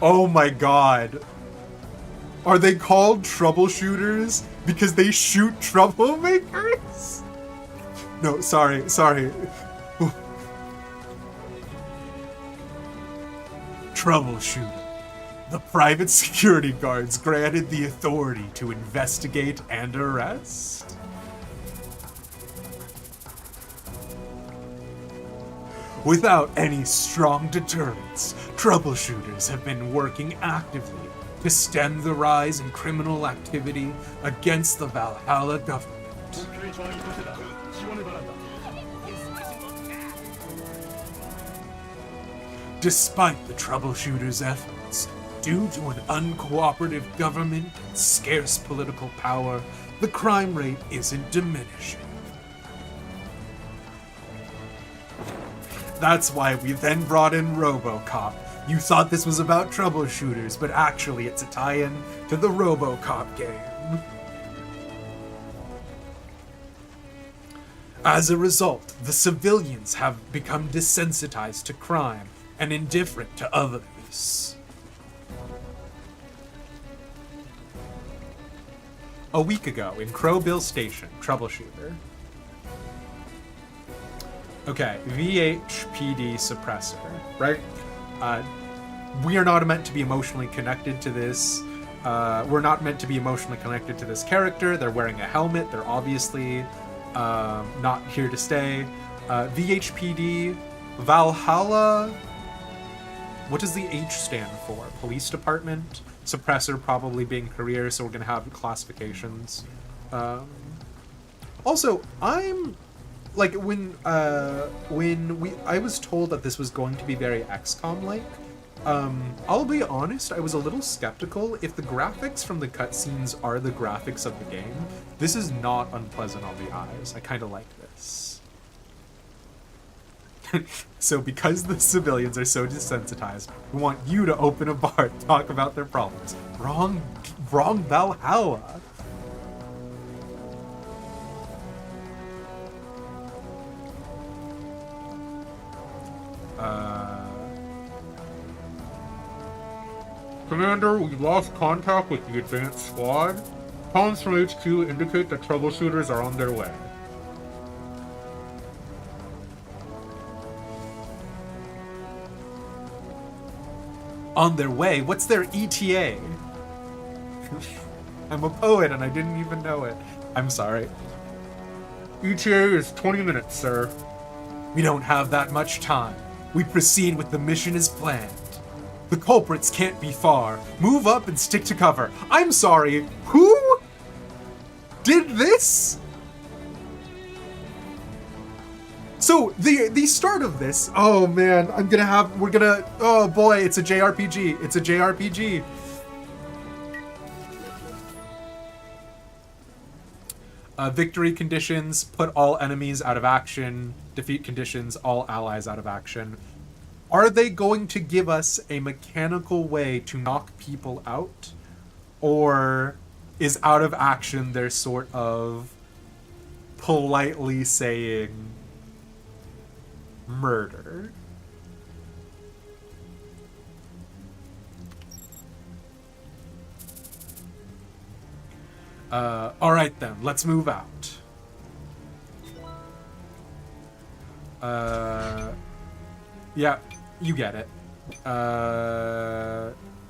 Oh my god. Are they called troubleshooters because they shoot troublemakers? No, sorry. Troubleshooter. The private security guards granted the authority to investigate and arrest. Without any strong deterrents, troubleshooters have been working actively to stem the rise in criminal activity against the Valhalla government. 목표의 저항이 거세다. 지원을 바란다. Despite the troubleshooters' efforts, due to an uncooperative government and scarce political power, the crime rate isn't diminishing. That's why we then brought in RoboCop. You thought this was about troubleshooters, but actually it's a tie-in to the RoboCop game. As a result, the civilians have become desensitized to crime and indifferent to others. a week ago in Crowbill Station, Troubleshooter. Okay, VHPD suppressor, right? We are not meant to be emotionally connected to this. We're not meant to be emotionally connected to this character. They're wearing a helmet. They're obviously not here to stay. VHPD, Valhalla. What does the H stand for? Police Department. Suppressor probably being career, so we're gonna have classifications. Also, I'm like when I was told that this was going to be very XCOM-like. I'll be honest, I was a little skeptical. If the graphics from the cutscenes are the graphics of the game, this is not unpleasant on the eyes. I kind of like this. So because the civilians are so desensitized, we want you to open a bar and talk about their problems. Wrong Valhalla. Commander, we lost contact with the advanced squad. Comms from HQ indicate that troubleshooters are on their way. On their way? What's their ETA? I'm a poet and I didn't even know it. I'm sorry. ETA is 20 minutes, sir. We don't have that much time. We proceed with the mission as planned. The culprits can't be far. Move up and stick to cover. I'm sorry, who did this? So, the start of this, oh man, oh boy, it's a JRPG. It's a JRPG. Victory conditions, put all enemies out of action. Defeat conditions, all allies out of action. Are they going to give us a mechanical way to knock people out? Or is out of action their sort of politely saying murder? Alright then, let's move out. Yeah, you get it.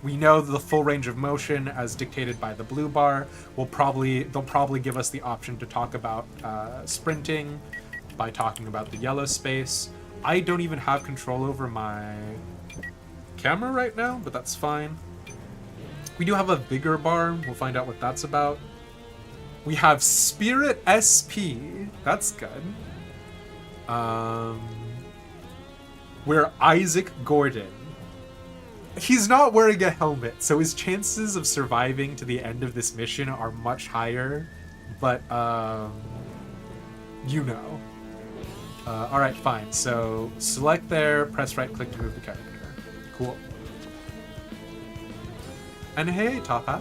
We know the full range of motion as dictated by the blue bar. They'll probably give us the option to talk about sprinting by talking about the yellow space. I don't even have control over my camera right now, but that's fine. We do have a vigor bar. We'll find out what that's about. We have Spirit SP. That's good. We're Isaac Gordon. He's not wearing a helmet, so his chances of surviving to the end of this mission are much higher. But, you know. Alright, fine. So, select there, press right click to move the character. Cool. And hey, Top Hat.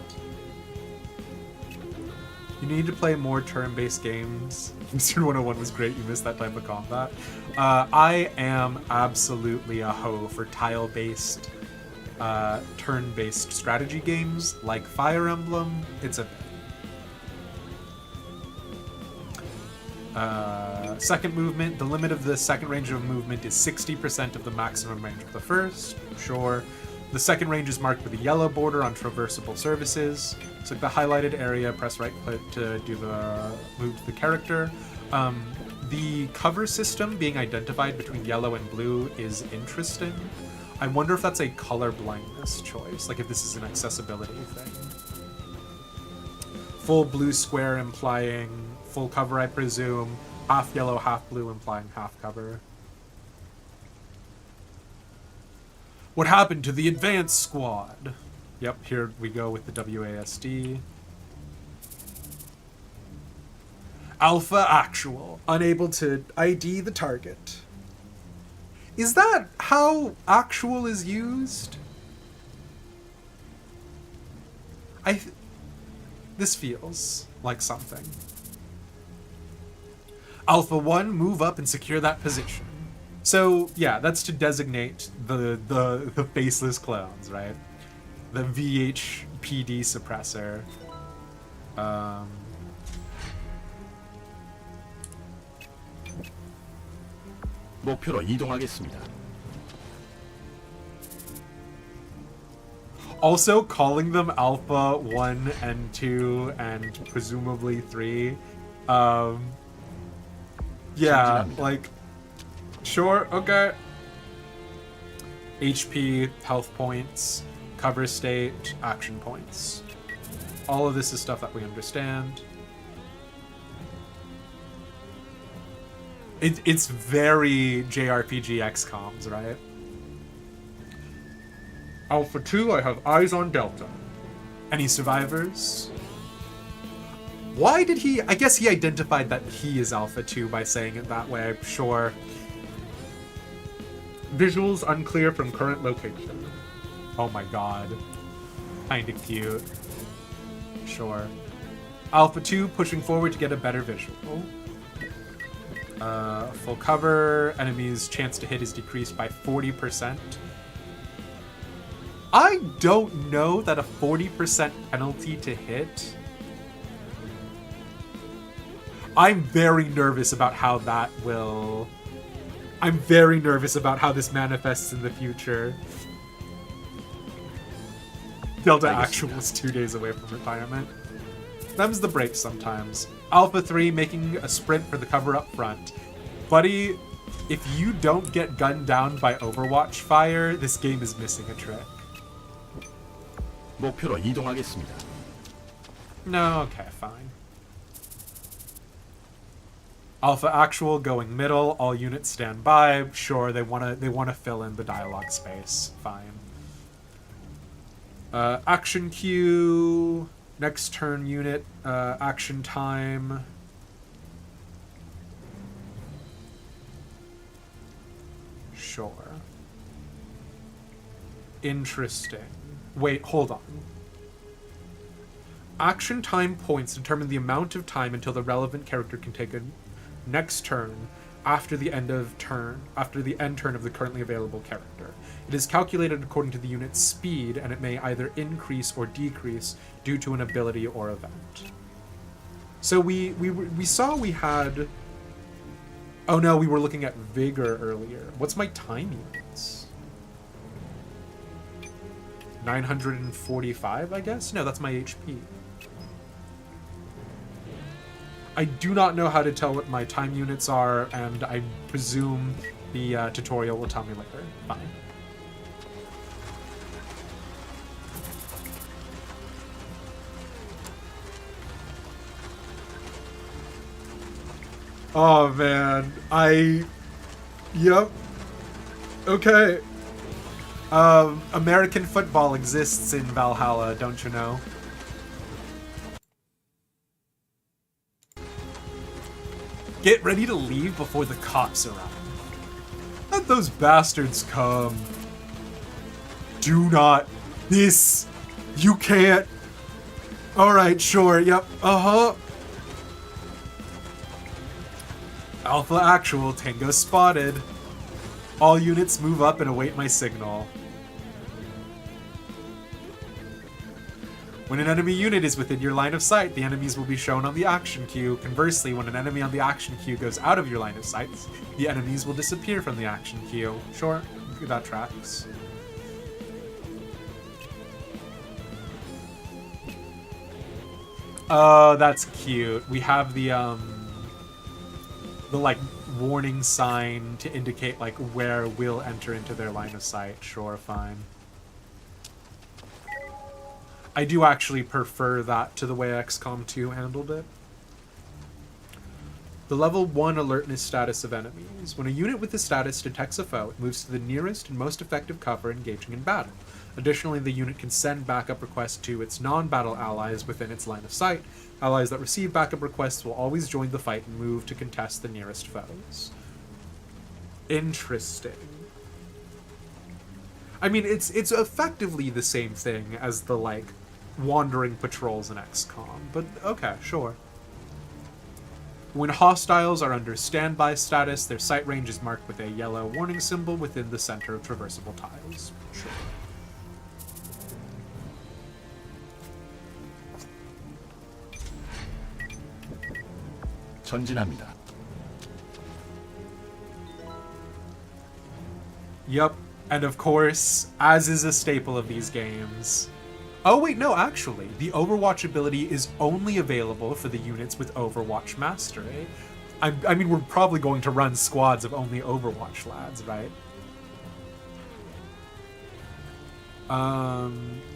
You need to play more turn-based games. Eastern 101 was great, you missed that type of combat. I am absolutely a hoe for tile-based, turn-based strategy games, like Fire Emblem. It's a... second movement, the limit of the second range of movement is 60% of the maximum range of the first. Sure. The second range is marked with a yellow border on traversable surfaces. So the highlighted area, press right click to do the move to the character. The cover system being identified between yellow and blue is interesting. I wonder if that's a color blindness choice, like if this is an accessibility thing. Full blue square implying full cover, I presume. Half yellow, half blue implying half cover. What happened to the advanced squad? Yep, here we go with the WASD. Alpha actual, unable to ID the target. Is that how actual is used? This feels like something. Alpha 1, move up and secure that position. So, yeah, that's to designate the faceless clones, right? The VHPD suppressor. 목표로 이동하겠습니다. Also, calling them Alpha 1 and 2 and presumably 3. Yeah, like, sure, okay. HP, health points, cover state, action points. All of this is stuff that we understand. It's very JRPG XCOMs, right? Alpha 2, I have eyes on Delta. Any survivors? Why did he... I guess he identified that he is Alpha 2 by saying it that way, sure. Visuals unclear from current location. Oh my god. Kinda cute. Sure. Alpha 2 pushing forward to get a better visual. Full cover. Enemies' chance to hit is decreased by 40%. I don't know that a 40% penalty to hit. I'm very nervous about how that will... I'm very nervous about how this manifests in the future. Delta Actual is 2 days away from retirement. Them's the break sometimes. Alpha 3 making a sprint for the cover up front. Buddy, if you don't get gunned down by Overwatch fire, this game is missing a trick. 목표로 이동하겠습니다. No, okay, fine. Alpha Actual going middle, all units stand by. Sure, they wanna fill in the dialogue space. Fine. Action queue, next turn unit, action time. Sure. Interesting. Wait, hold on. Action time points determine the amount of time until the relevant character can take a next turn after the end turn of the currently available character. It is calculated according to the unit's speed, and it may either increase or decrease due to an ability or event. So we saw we had... Oh no, we were looking at Vigor earlier. What's my time units? 945, I guess? No, that's my HP. I do not know how to tell what my time units are, and I presume the tutorial will tell me later. Fine. Oh, man. Yep. Okay. American football exists in Valhalla, don't you know? Get ready to leave before the cops arrive. Let those bastards come. Do not. This. You can't. Alright, sure, yep, uh-huh. Alpha Actual, Tango spotted. All units move up and await my signal. When an enemy unit is within your line of sight, the enemies will be shown on the action queue. Conversely, when an enemy on the action queue goes out of your line of sight, the enemies will disappear from the action queue. Sure, that tracks. Oh, that's cute. We have the like warning sign to indicate like where we'll enter into their line of sight. Sure, fine. I do actually prefer that to the way XCOM 2 handled it. The level 1 alertness status of enemies. When a unit with this status detects a foe, it moves to the nearest and most effective cover engaging in battle. Additionally, the unit can send backup requests to its non-battle allies within its line of sight. Allies that receive backup requests will always join the fight and move to contest the nearest foes. Interesting. I mean, it's effectively the same thing as the, like, wandering patrols in XCOM, but okay, sure. When hostiles are under standby status, their sight range is marked with a yellow warning symbol within the center of traversable tiles. Sure. 전진합니다. Yup. And of course, as is a staple of these games... Oh wait, no, actually, the Overwatch ability is only available for the units with Overwatch Mastery. I mean, we're probably going to run squads of only Overwatch lads, right?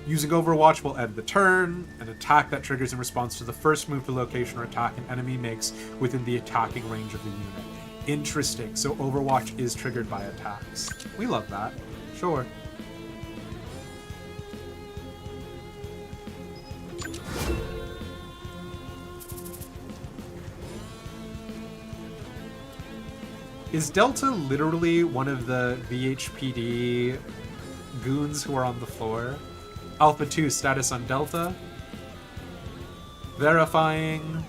Using Overwatch will end the turn. An attack that triggers in response to the first move to location or attack an enemy makes within the attacking range of the unit. Interesting. So Overwatch is triggered by attacks. We love that. Sure. Is Delta literally one of the VHPD goons who are on the floor? Alpha 2 status on Delta. Verifying.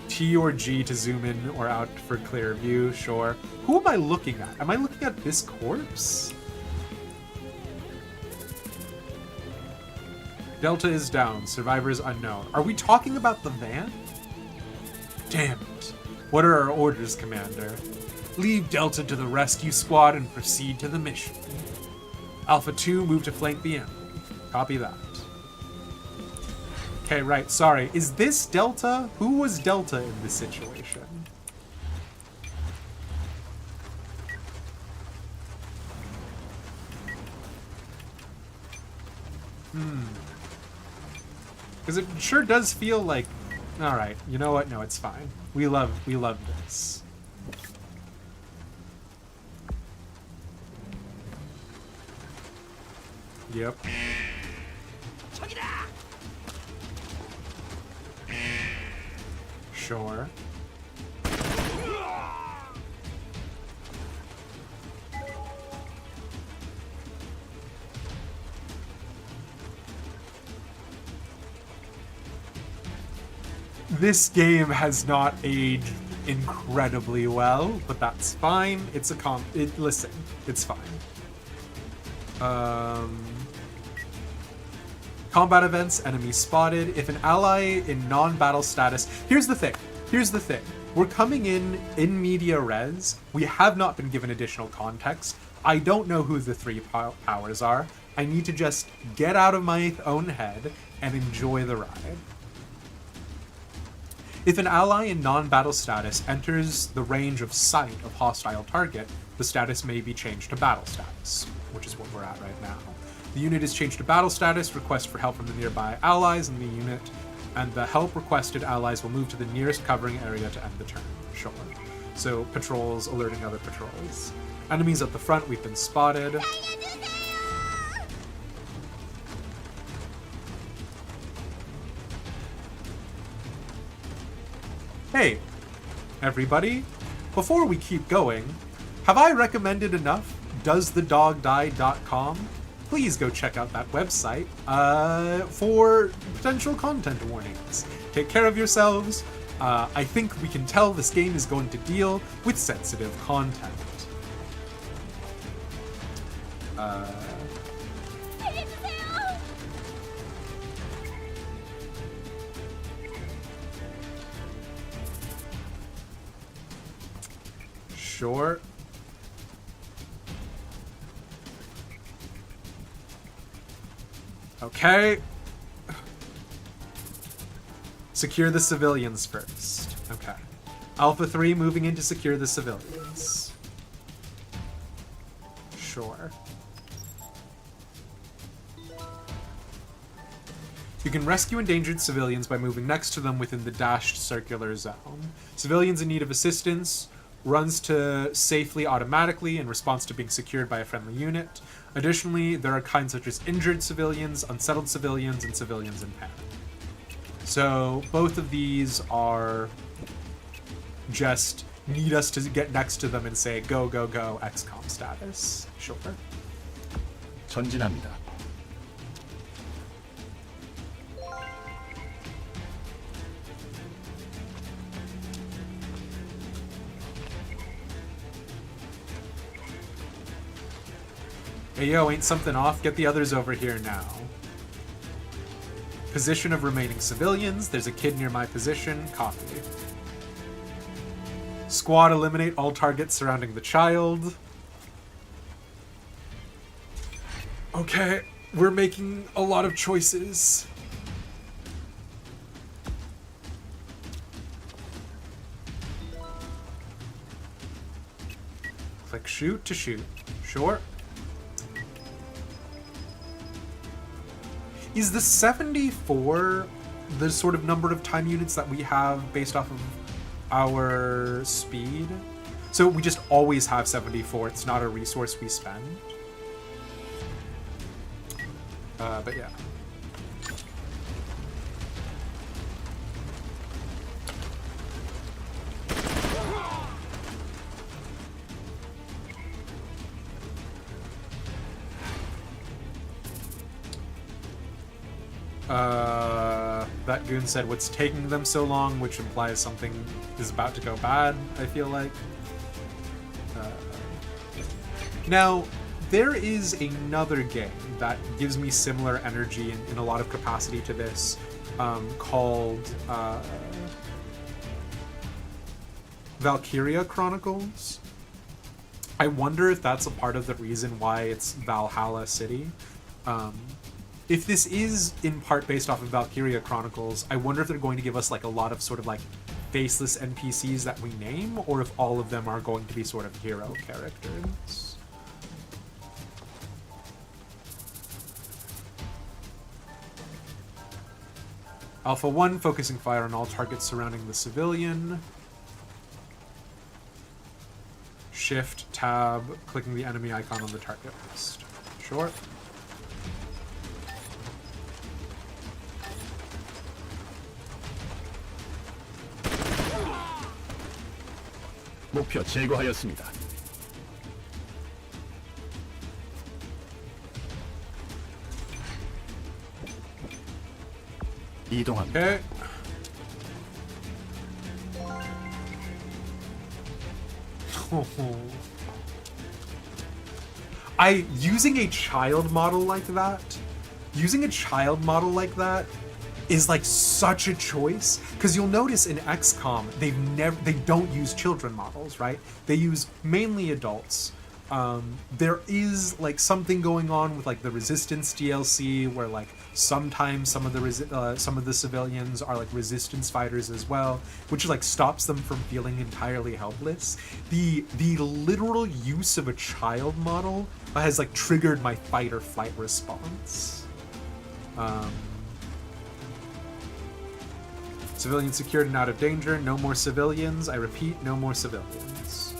T or G to zoom in or out for clear view, sure. Who am I looking at? Am I looking at this corpse? Delta is down. Survivor is unknown. Are we talking about the van? Damn it. What are our orders, Commander? Leave Delta to the rescue squad and proceed to the mission. Alpha 2, move to flank the enemy. Copy that. Okay, right, sorry. Is this Delta? Who was Delta in this situation? Because it sure does feel like... Alright, you know what? No, it's fine. We love this. Yep. Sure. This game has not aged incredibly well, but that's fine. It's a listen, it's fine. Combat events, enemy spotted. If an ally in non-battle status... Here's the thing. We're coming in media res. We have not been given additional context. I don't know who the three powers are. I need to just get out of my own head and enjoy the ride. If an ally in non-battle status enters the range of sight of hostile target, the status may be changed to battle status, which is what we're at right now. The unit is changed to battle status, request for help from the nearby allies in the unit, and the help requested allies will move to the nearest covering area to end the turn. Sure. So patrols alerting other patrols. Enemies at the front, we've been spotted. Hey, everybody. Before we keep going, have I recommended enough doesthedogdie.com? Please go check out that website for potential content warnings. Take care of yourselves. I think we can tell this game is going to deal with sensitive content. Sure. Okay. Secure the civilians first. Okay. Alpha 3 moving in to secure the civilians. Sure. You can rescue endangered civilians by moving next to them within the dashed circular zone. Civilians in need of assistance runs to safely automatically in response to being secured by a friendly unit. Additionally, there are kinds such as injured civilians, unsettled civilians, and civilians in panic. So both of these are just need us to get next to them and say, go, go, go, XCOM status. Sure. 전진합니다. Hey yo, ain't something off? Get the others over here now. Position of remaining civilians. There's a kid near my position. Copy. Squad, eliminate all targets surrounding the child. Okay, we're making a lot of choices. Click shoot to shoot. Sure. Is the 74 the sort of number of time units that we have based off of our speed? So we just always have 74. It's not a resource we spend. But yeah. That goon said, "What's taking them so long?" which implies something is about to go bad, I feel like. Now, there is another game that gives me similar energy in a lot of capacity to this, called Valkyria Chronicles. I wonder if that's a part of the reason why it's Valhalla City. If this is in part based off of Valkyria Chronicles, I wonder if they're going to give us like a lot of sort of like faceless NPCs that we name, or if all of them are going to be sort of hero characters. Alpha 1, focusing fire on all targets surrounding the civilian. Shift, tab, clicking the enemy icon on the target list. Sure. 목표 제거하였습니다. 이동합니다. Okay. Using a child model like that is like such a choice, because you'll notice in XCOM they don't use children models, right? They use mainly adults. There is like something going on with like the Resistance DLC, where like sometimes some of the civilians are like Resistance fighters as well, which like stops them from feeling entirely helpless. The literal use of a child model has like triggered my fight or flight response. Civilians secured and out of danger. No more civilians. I repeat, no more civilians.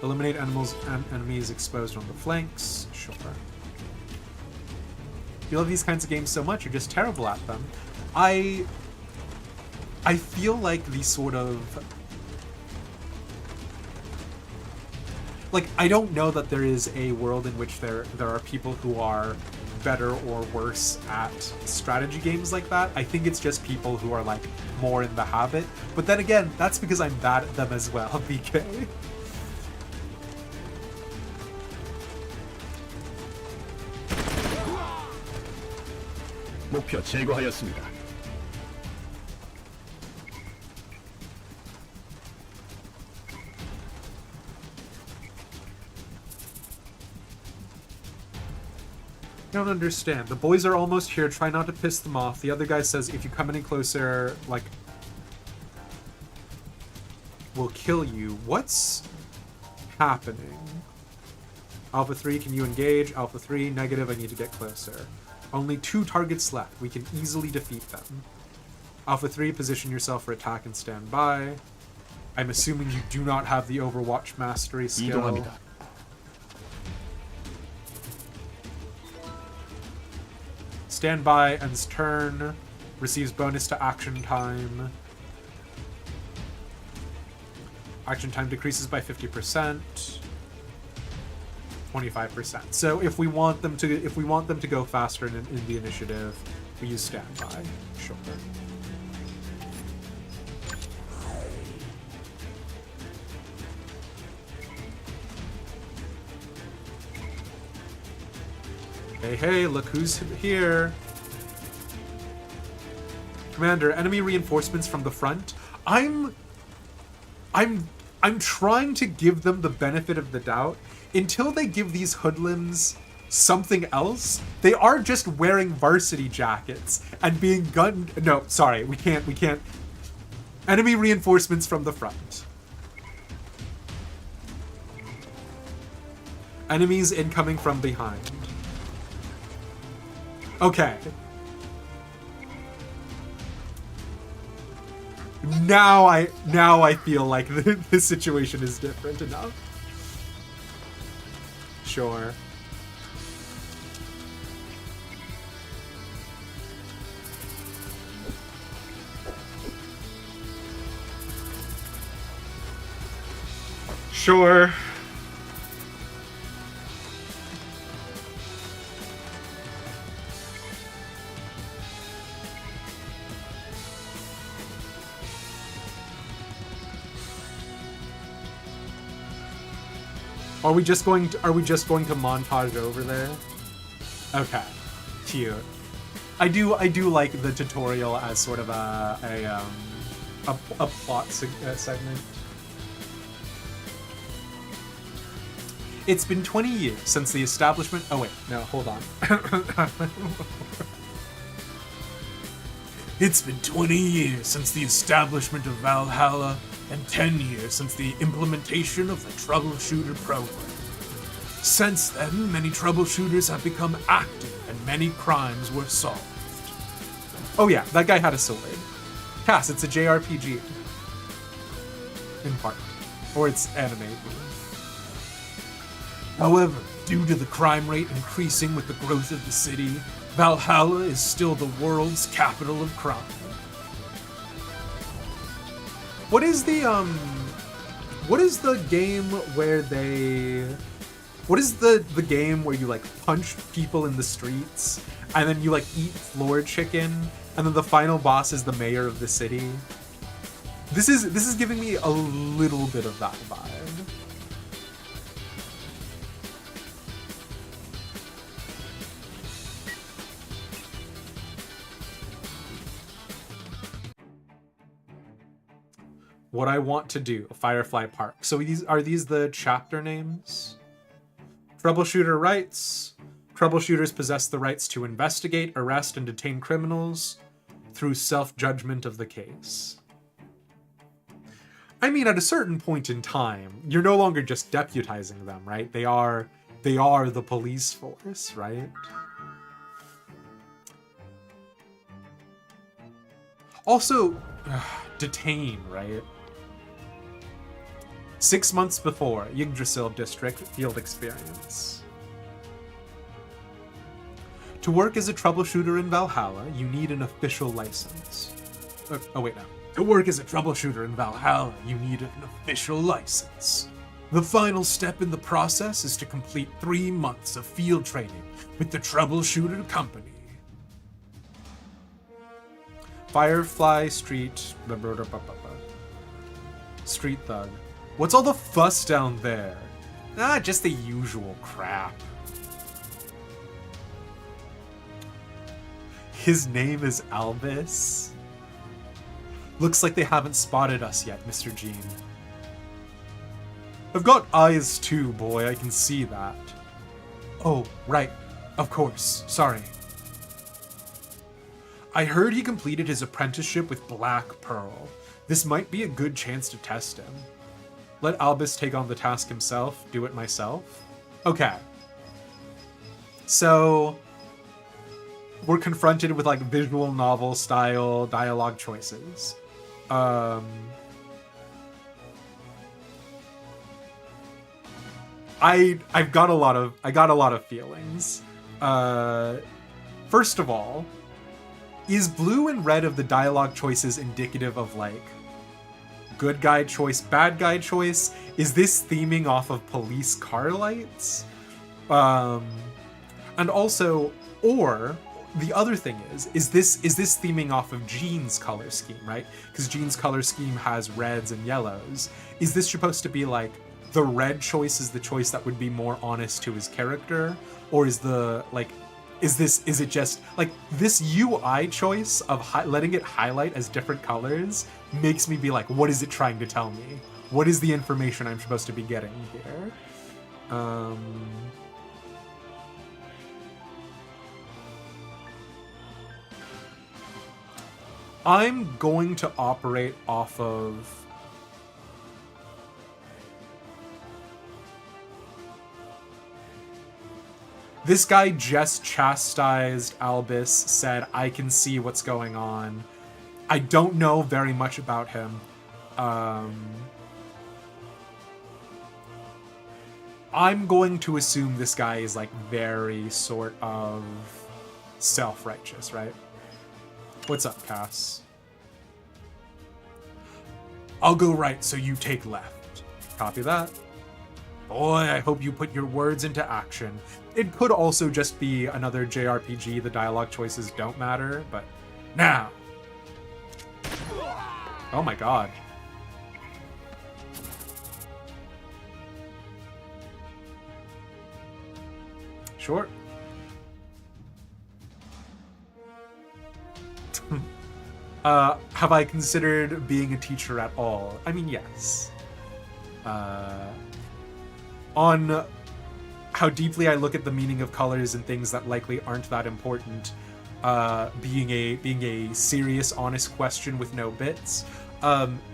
Eliminate enemies exposed on the flanks. Sure. You love these kinds of games so much, you're just terrible at them. I feel like the sort of... Like, I don't know that there is a world in which there are people who are better or worse at strategy games like that. I think it's just people who are like more in the habit. But then again, that's because I'm bad at them as well, BK. 목표 제거하였습니다. I don't understand. The boys are almost here. Try not to piss them off. The other guy says if you come any closer, like, we'll kill you. What's happening? Alpha 3, can you engage? Alpha 3, negative, I need to get closer. Only 2 targets left. We can easily defeat them. Alpha 3, position yourself for attack and stand by. I'm assuming you do not have the Overwatch mastery skill. 이동합니다. Stand by, ends turn. Receives bonus to action time. Action time decreases by 50%. 25%. So if we want them to go faster in the initiative, we use standby. Sure. Hey, look who's here. Commander, enemy reinforcements from the front. I'm trying to give them the benefit of the doubt. Until they give these hoodlums something else, they are just wearing varsity jackets and being gunned. No, sorry, we can't. Enemy reinforcements from the front. Enemies incoming from behind. Okay. Now I feel like the situation is different enough. Sure. Sure. Are we just going to montage over there? Okay. Cute. I do like the tutorial as sort of a plot segment. It's been 20 years since the establishment. Oh wait, no, hold on. It's been 20 years since the establishment of Valhalla, and 10 years since the implementation of the Troubleshooter program. Since then, many troubleshooters have become active, and many crimes were solved. Oh yeah, that guy had a sword. Cass, it's a JRPG. In part. Or it's anime. However, due to the crime rate increasing with the growth of the city, Valhalla is still the world's capital of crime. What is the game where the game where you like punch people in the streets and then you like eat floor chicken and then the final boss is the mayor of the city? This is giving me a little bit of that vibe. What I want to do, Firefly Park. So are these the chapter names? Troubleshooter rights. Troubleshooters possess the rights to investigate, arrest, and detain criminals through self-judgment of the case. I mean, at a certain point in time, you're no longer just deputizing them, right? They are the police force, right? Also, detain, right? 6 months before, Yggdrasil District field experience. To work as a troubleshooter in Valhalla, you need an official license. Oh wait, no. To work as a troubleshooter in Valhalla, you need an official license. The final step in the process is to complete 3 months of field training with the Troubleshooter Company. Firefly Street... Street Thug. What's all the fuss down there? Ah, just the usual crap. His name is Albus. Looks like they haven't spotted us yet, Mr. Jean. I've got eyes too, boy, I can see that. Oh, right. Of course. Sorry. I heard he completed his apprenticeship with Black Pearl. This might be a good chance to test him. Let Albus take on the task himself, do it myself? Okay. So, we're confronted with like visual novel style dialogue choices. I got a lot of feelings. First of all, is blue and red of the dialogue choices indicative of like good guy choice, bad guy choice? Is this theming off of police car lights? And also, or the other thing is this theming off of Jean's color scheme, right? Because Jean's color scheme has reds and yellows. Is this supposed to be like the red choice is the choice that would be more honest to his character? Or is the like Is it just like this UI choice of letting it highlight as different colors makes me be like, what is it trying to tell me? What is the information I'm supposed to be getting here? I'm going to operate off of this guy just chastised Albus, said, I can see what's going on. I don't know very much about him. I'm going to assume this guy is like very sort of self-righteous, right? What's up, Cass? I'll go right, so you take left. Copy that. Boy, I hope you put your words into action. It could also just be another JRPG, the dialogue choices don't matter, but now. Oh my god. Sure. Have I considered being a teacher at all? I mean, yes. On how deeply I look at the meaning of colors and things that likely aren't that important, being a serious, honest question with no bits.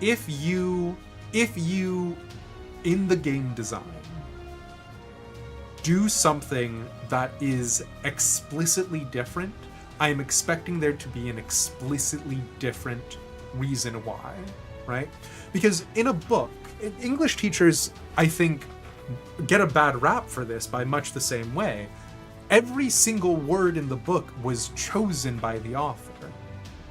If you in the game design do something that is explicitly different, I am expecting there to be an explicitly different reason why, right? Because in a book, English teachers, I think, get a bad rap for this by much the same way. Every single word in the book was chosen by the author,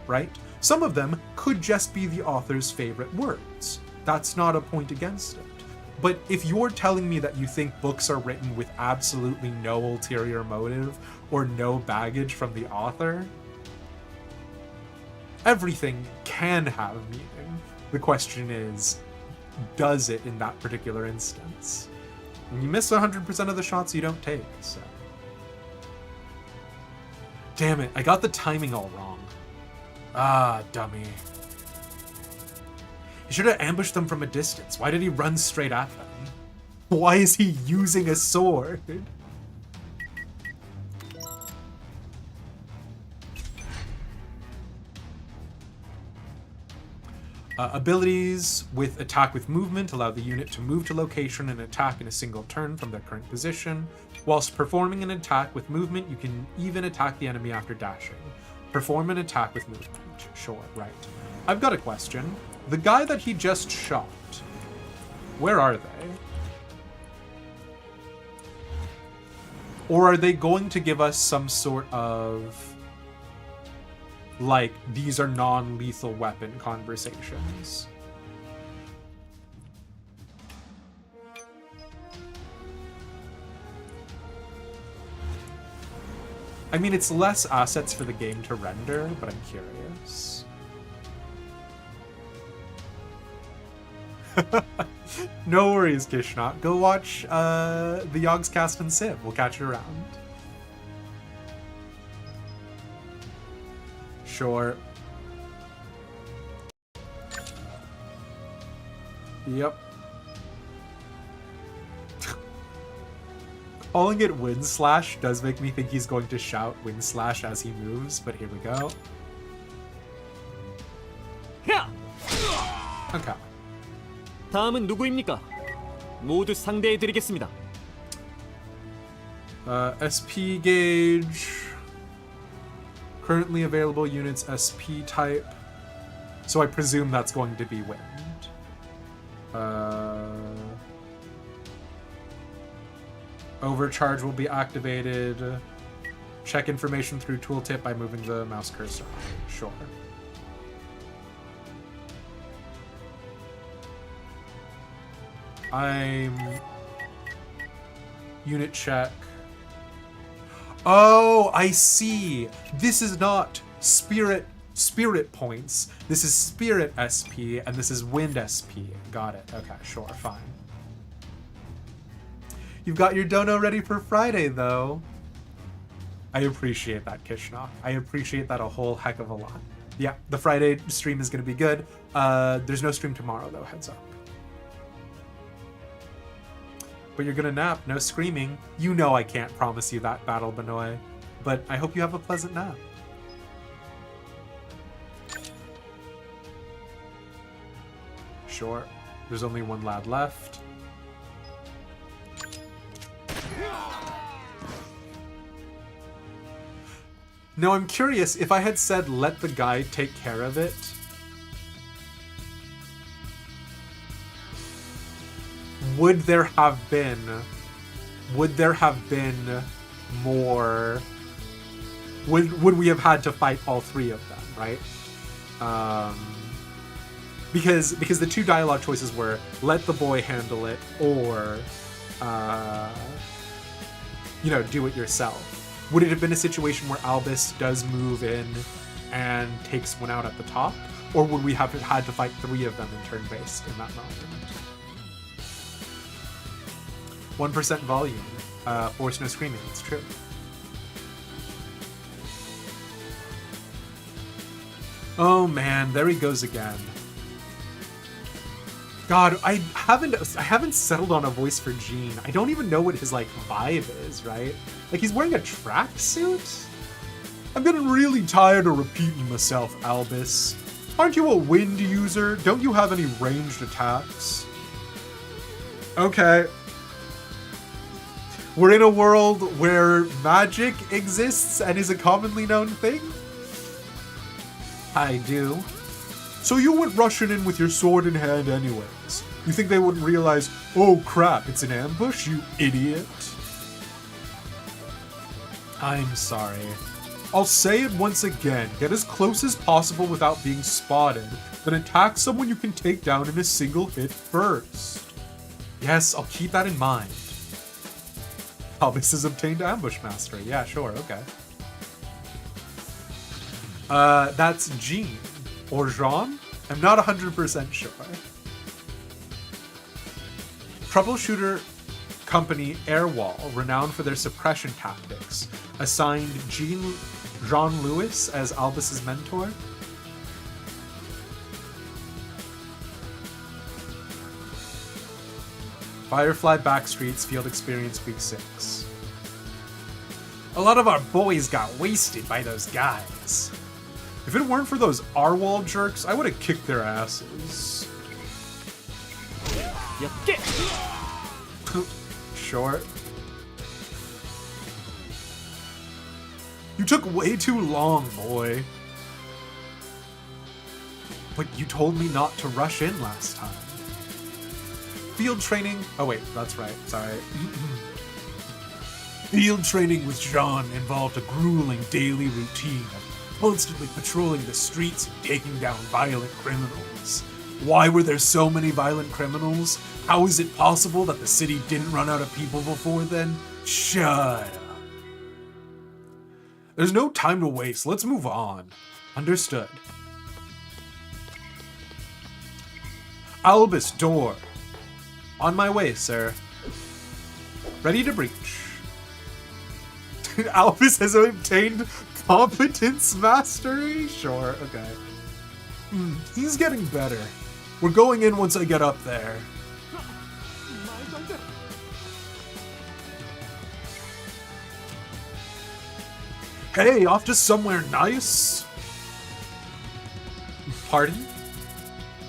right? Some of them could just be the author's favorite words. That's not a point against it. But if you're telling me that you think books are written with absolutely no ulterior motive or no baggage from the author, everything can have meaning. The question is, does it in that particular instance? And you miss 100% of the shots you don't take, so. Damn it, I got the timing all wrong. Ah, dummy. He should have ambushed them from a distance. Why did he run straight at them? Why is he using a sword? Abilities with attack with movement allow the unit to move to location and attack in a single turn from their current position. Whilst performing an attack with movement, you can even attack the enemy after dashing. Perform an attack with movement. Sure, right. I've got a question. The guy that he just shot, where are they? Or are they going to give us some sort of, like, these are non-lethal weapon conversations? I mean, it's less assets for the game to render, but I'm curious. No worries, Kishnot. Go watch the Yogg's Cast and Civ. We'll catch you around. Sure. Yep. Calling it Wind Slash does make me think he's going to shout Wind Slash as he moves, but here we go. Okay. 다음은 누구입니까? 모두 상대해 드리겠습니다. SP gauge. Currently available units SP type. So I presume that's going to be wind. Overcharge will be activated. Check information through tooltip by moving the mouse cursor. Sure. I'm unit check. Oh, I see. This is not spirit points. This is spirit SP and this is wind SP. Got it. Okay, sure, fine. You've got your dono ready for Friday though. I appreciate that, Kishna. I appreciate that a whole heck of a lot. Yeah, the Friday stream is going to be good. There's no stream tomorrow, though, heads up. But you're going to nap, no screaming. You know I can't promise you that, Battle Benoy. But I hope you have a pleasant nap. Sure. There's only one lad left. No, I'm curious, if I had said let the guy take care of it, would there have been more, would we have had to fight all three of them, right? Because the two dialogue choices were let the boy handle it or do it yourself. Would it have been a situation where Albus does move in and takes one out at the top? Or would we have had to fight three of them in turn-based in that moment? 1% volume. Force no screaming, it's true. Oh man, there he goes again. God, I haven't settled on a voice for Gene. I don't even know what his vibe is, right? Like he's wearing a tracksuit? I'm getting really tired of repeating myself, Albus. Aren't you a wind user? Don't you have any ranged attacks? Okay. We're in a world where magic exists and is a commonly known thing? I do. So you went rushing in with your sword in hand anyways. You think they wouldn't realize, oh crap, it's an ambush, you idiot? I'm sorry. I'll say it once again, get as close as possible without being spotted, then attack someone you can take down in a single hit first. Yes, I'll keep that in mind. Albus has obtained ambush mastery. Yeah, sure, okay. That's Jean. Or Jean? I'm not 100% sure. Troubleshooter company Airwall, renowned for their suppression tactics, assigned Jean Lewis as Albus's mentor. Firefly Backstreet's field experience week 6. A lot of our boys got wasted by those guys. If it weren't for those Arwall jerks, I would have kicked their asses. Sure. You took way too long, boy. But you told me not to rush in last time. Field training... Oh wait, that's right, sorry. Field training with Jean involved a grueling daily routine of constantly patrolling the streets and taking down violent criminals. Why were there so many violent criminals? How is it possible that the city didn't run out of people before then? Shut up. There's no time to waste. Let's move on. Understood. Albus door. On my way, sir. Ready to breach. Albus has obtained competence mastery? Sure, okay. He's getting better. We're going in once I get up there. Hey, off to somewhere nice? Pardon?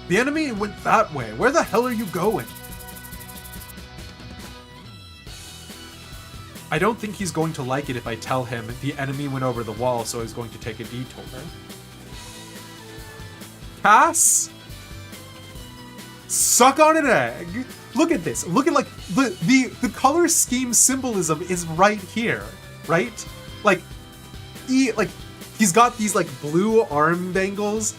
The enemy went that way. Where the hell are you going? I don't think he's going to like it if I tell him the enemy went over the wall, so he's going to take a detour. Cass? Suck on an egg. Look at this. Look at the color scheme symbolism is right here, right? He's got these blue arm bangles.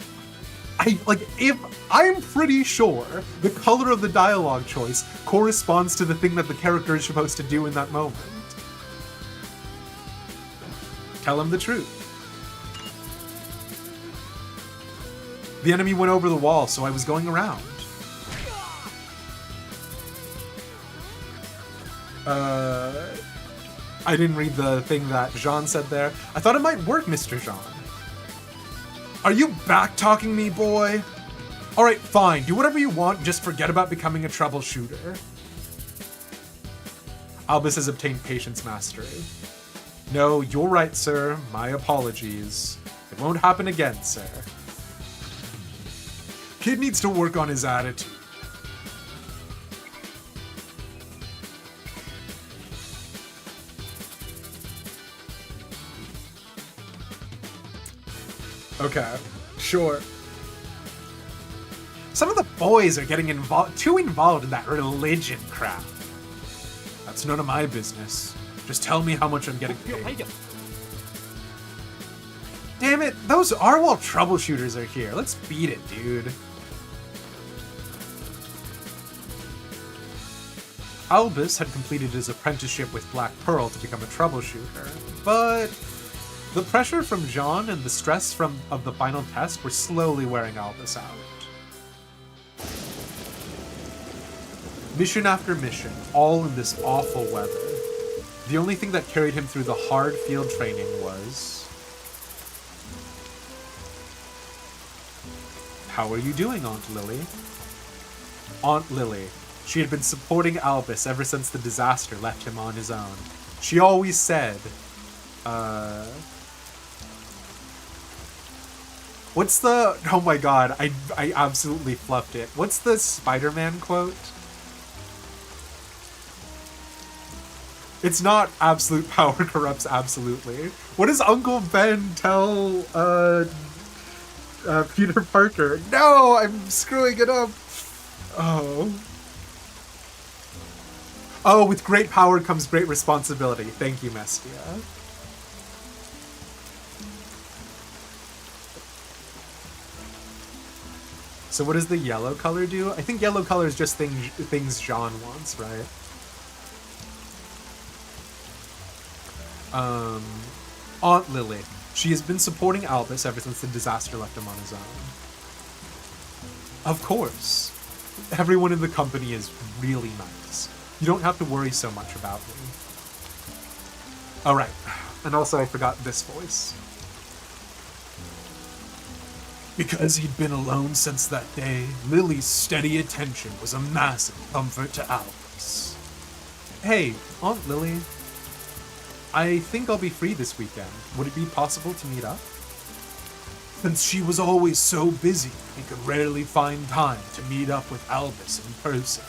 I'm pretty sure the color of the dialogue choice corresponds to the thing that the character is supposed to do in that moment. Tell him the truth. The enemy went over the wall, so I was going around. I didn't read the thing that Jean said there. I thought it might work, Mr. Jean. Are you back-talking me, boy? Alright, fine. Do whatever you want, just forget about becoming a troubleshooter. Albus has obtained patience mastery. No, you're right, sir. My apologies. It won't happen again, sir. Kid needs to work on his attitude. Okay, sure. Some of the boys are getting too involved in that religion crap. That's none of my business. Just tell me how much I'm getting 목표 paid. 발견. Damn it, those Arwal troubleshooters are here. Let's beat it, dude. Albus had completed his apprenticeship with Black Pearl to become a troubleshooter, but the pressure from Jean and the stress of the final test were slowly wearing Albus out. Mission after mission, all in this awful weather. The only thing that carried him through the hard field training was... How are you doing, Aunt Lily? Aunt Lily. She had been supporting Albus ever since the disaster left him on his own. She always said, what's the... Oh my god, I absolutely fluffed it. What's the Spider-Man quote? It's not absolute power corrupts absolutely. What does Uncle Ben tell Peter Parker? No, I'm screwing it up. Oh. Oh, with great power comes great responsibility. Thank you, Mestia. So what does the yellow color do? I think yellow color is just things Jean wants, right? Aunt Lily. She has been supporting Albus ever since the disaster left him on his own. Of course. Everyone in the company is really nice. You don't have to worry so much about me. Alright. And also I forgot this voice. Because he'd been alone since that day, Lily's steady attention was a massive comfort to Albus. Hey, Aunt Lily. I think I'll be free this weekend. Would it be possible to meet up? Since she was always so busy, he could rarely find time to meet up with Albus in person.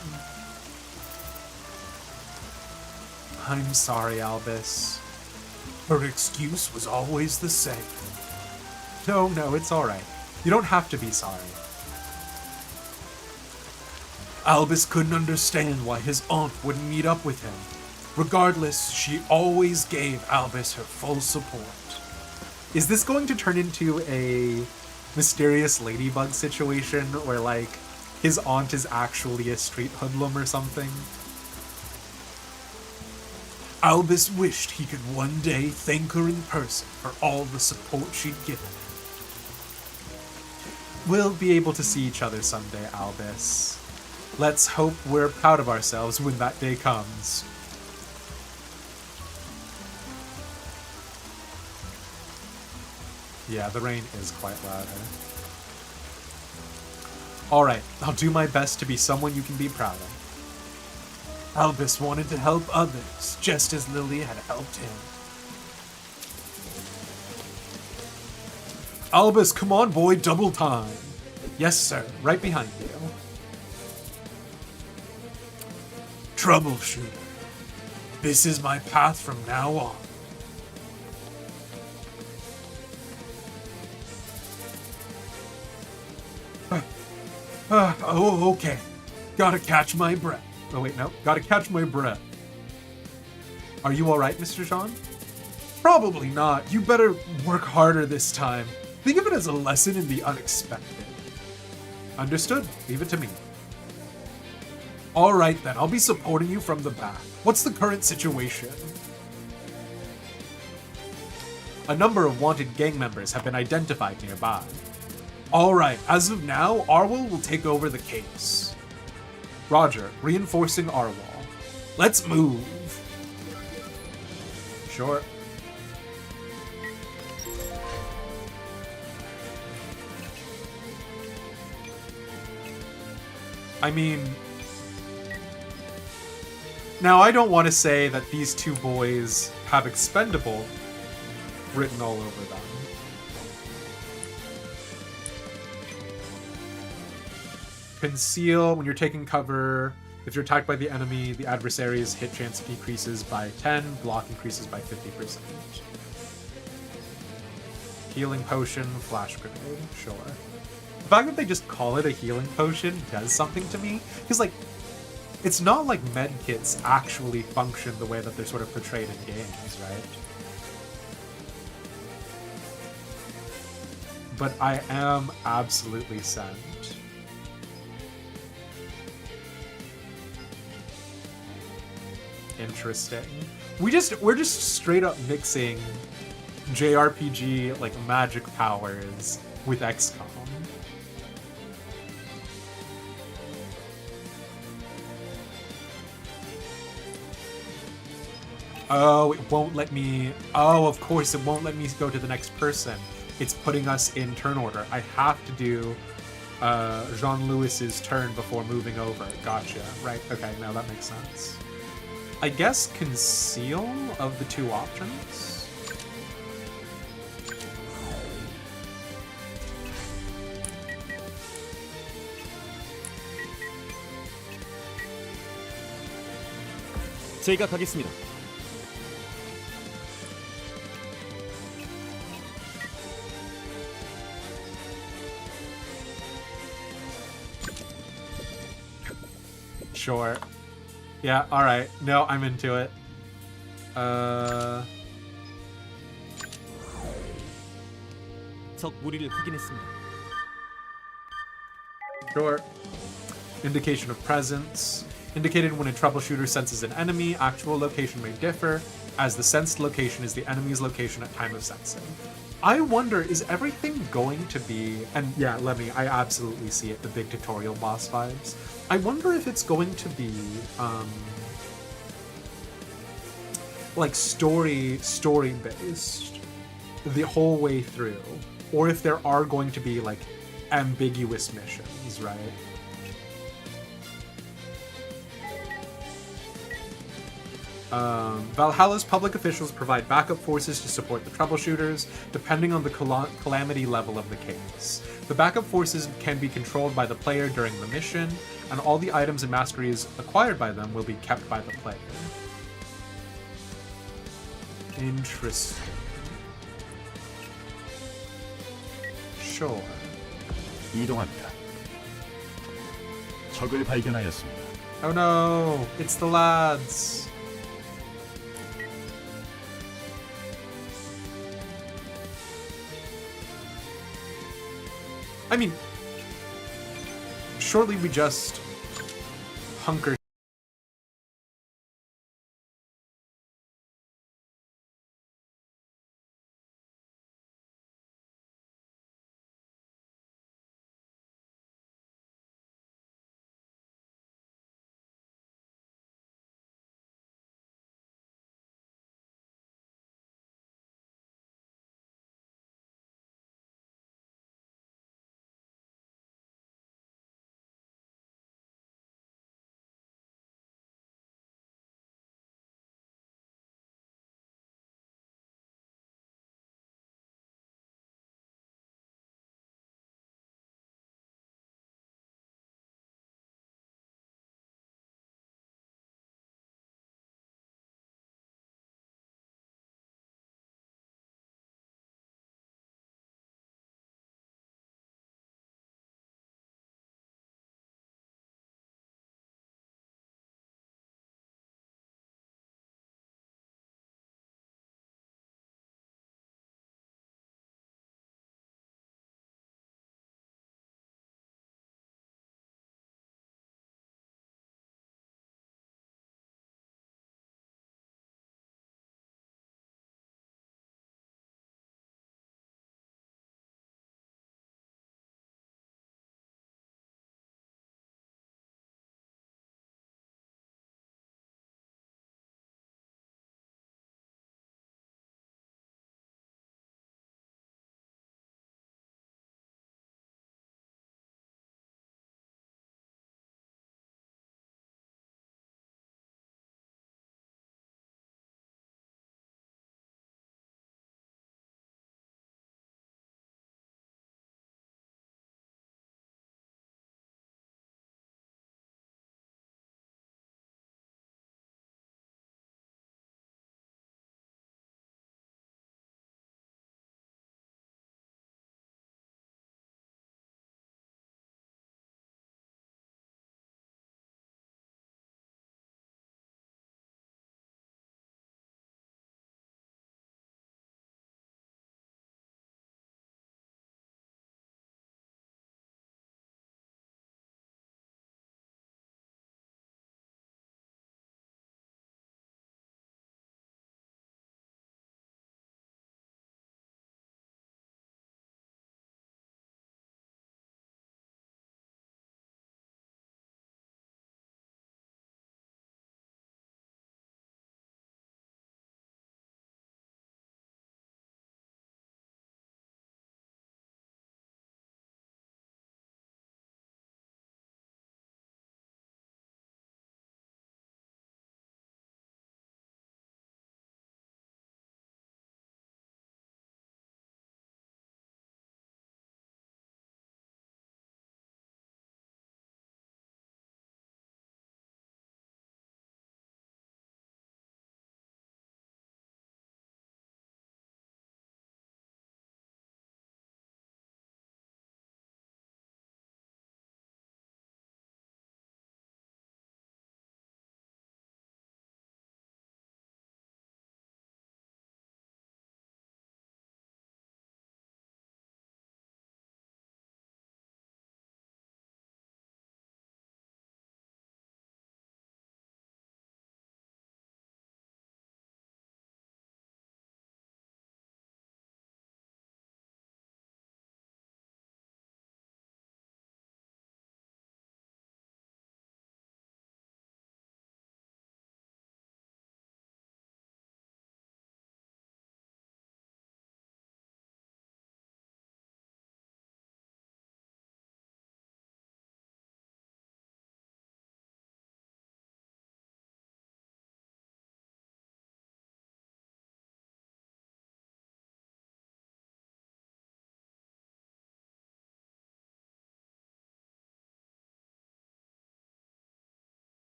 I'm sorry, Albus. Her excuse was always the same. No, it's alright. You don't have to be sorry. Albus couldn't understand why his aunt wouldn't meet up with him. Regardless, she always gave Albus her full support. Is this going to turn into a mysterious ladybug situation where, like, his aunt is actually a street hoodlum or something? Albus wished he could one day thank her in person for all the support she'd given him. We'll be able to see each other someday, Albus. Let's hope we're proud of ourselves when that day comes. Yeah, the rain is quite loud here. Alright, I'll do my best to be someone you can be proud of. Albus wanted to help others, just as Lily had helped him. Albus, come on, boy, double time. Yes, sir, right behind you. Troubleshooter. This is my path from now on. Oh, okay. Gotta catch my breath. Oh, wait, no. Gotta catch my breath. Are you alright, Mr. Jean? Probably not. You better work harder this time. Think of it as a lesson in the unexpected. Understood. Leave it to me. Alright then, I'll be supporting you from the back. What's the current situation? A number of wanted gang members have been identified nearby. Alright, as of now, Arwal will take over the case. Roger, reinforcing Arwal. Let's move. Sure. I mean, now I don't want to say that these two boys have expendable written all over them. Conceal, when you're taking cover, if you're attacked by the enemy, the adversary's hit chance decreases by 10, block increases by 50%. Healing potion, flash grenade, sure. The fact that they just call it a healing potion does something to me, because like, it's not like medkits actually function the way that they're sort of portrayed in games, right? But I am absolutely sent. Interesting. We're just straight up mixing JRPG like magic powers with XCOM. Oh, it won't let me... Oh, of course, it won't let me go to the next person. It's putting us in turn order. I have to do Jean-Louis's turn before moving over. Gotcha. Right, okay, now that makes sense. I guess conceal of the two options? 제가 가겠습니다. Sure. Yeah, alright. No, I'm into it. 적 무리를 확인했습니다. Sure. Indication of presence. Indicated when a troubleshooter senses an enemy, actual location may differ, as the sensed location is the enemy's location at time of sensing. I wonder, is everything going to be... And yeah, Lemmy, I absolutely see it, the big tutorial boss vibes. I wonder if it's going to be, like story-based the whole way through, or if there are going to be like ambiguous missions, right? Valhalla's public officials provide backup forces to support the troubleshooters, depending on the calamity level of the case. The backup forces can be controlled by the player during the mission, and all the items and masteries acquired by them will be kept by the player. Interesting. Sure. 이동합니다. 적을 발견하였습니다. Oh no, it's the lads. I mean, surely we just hunker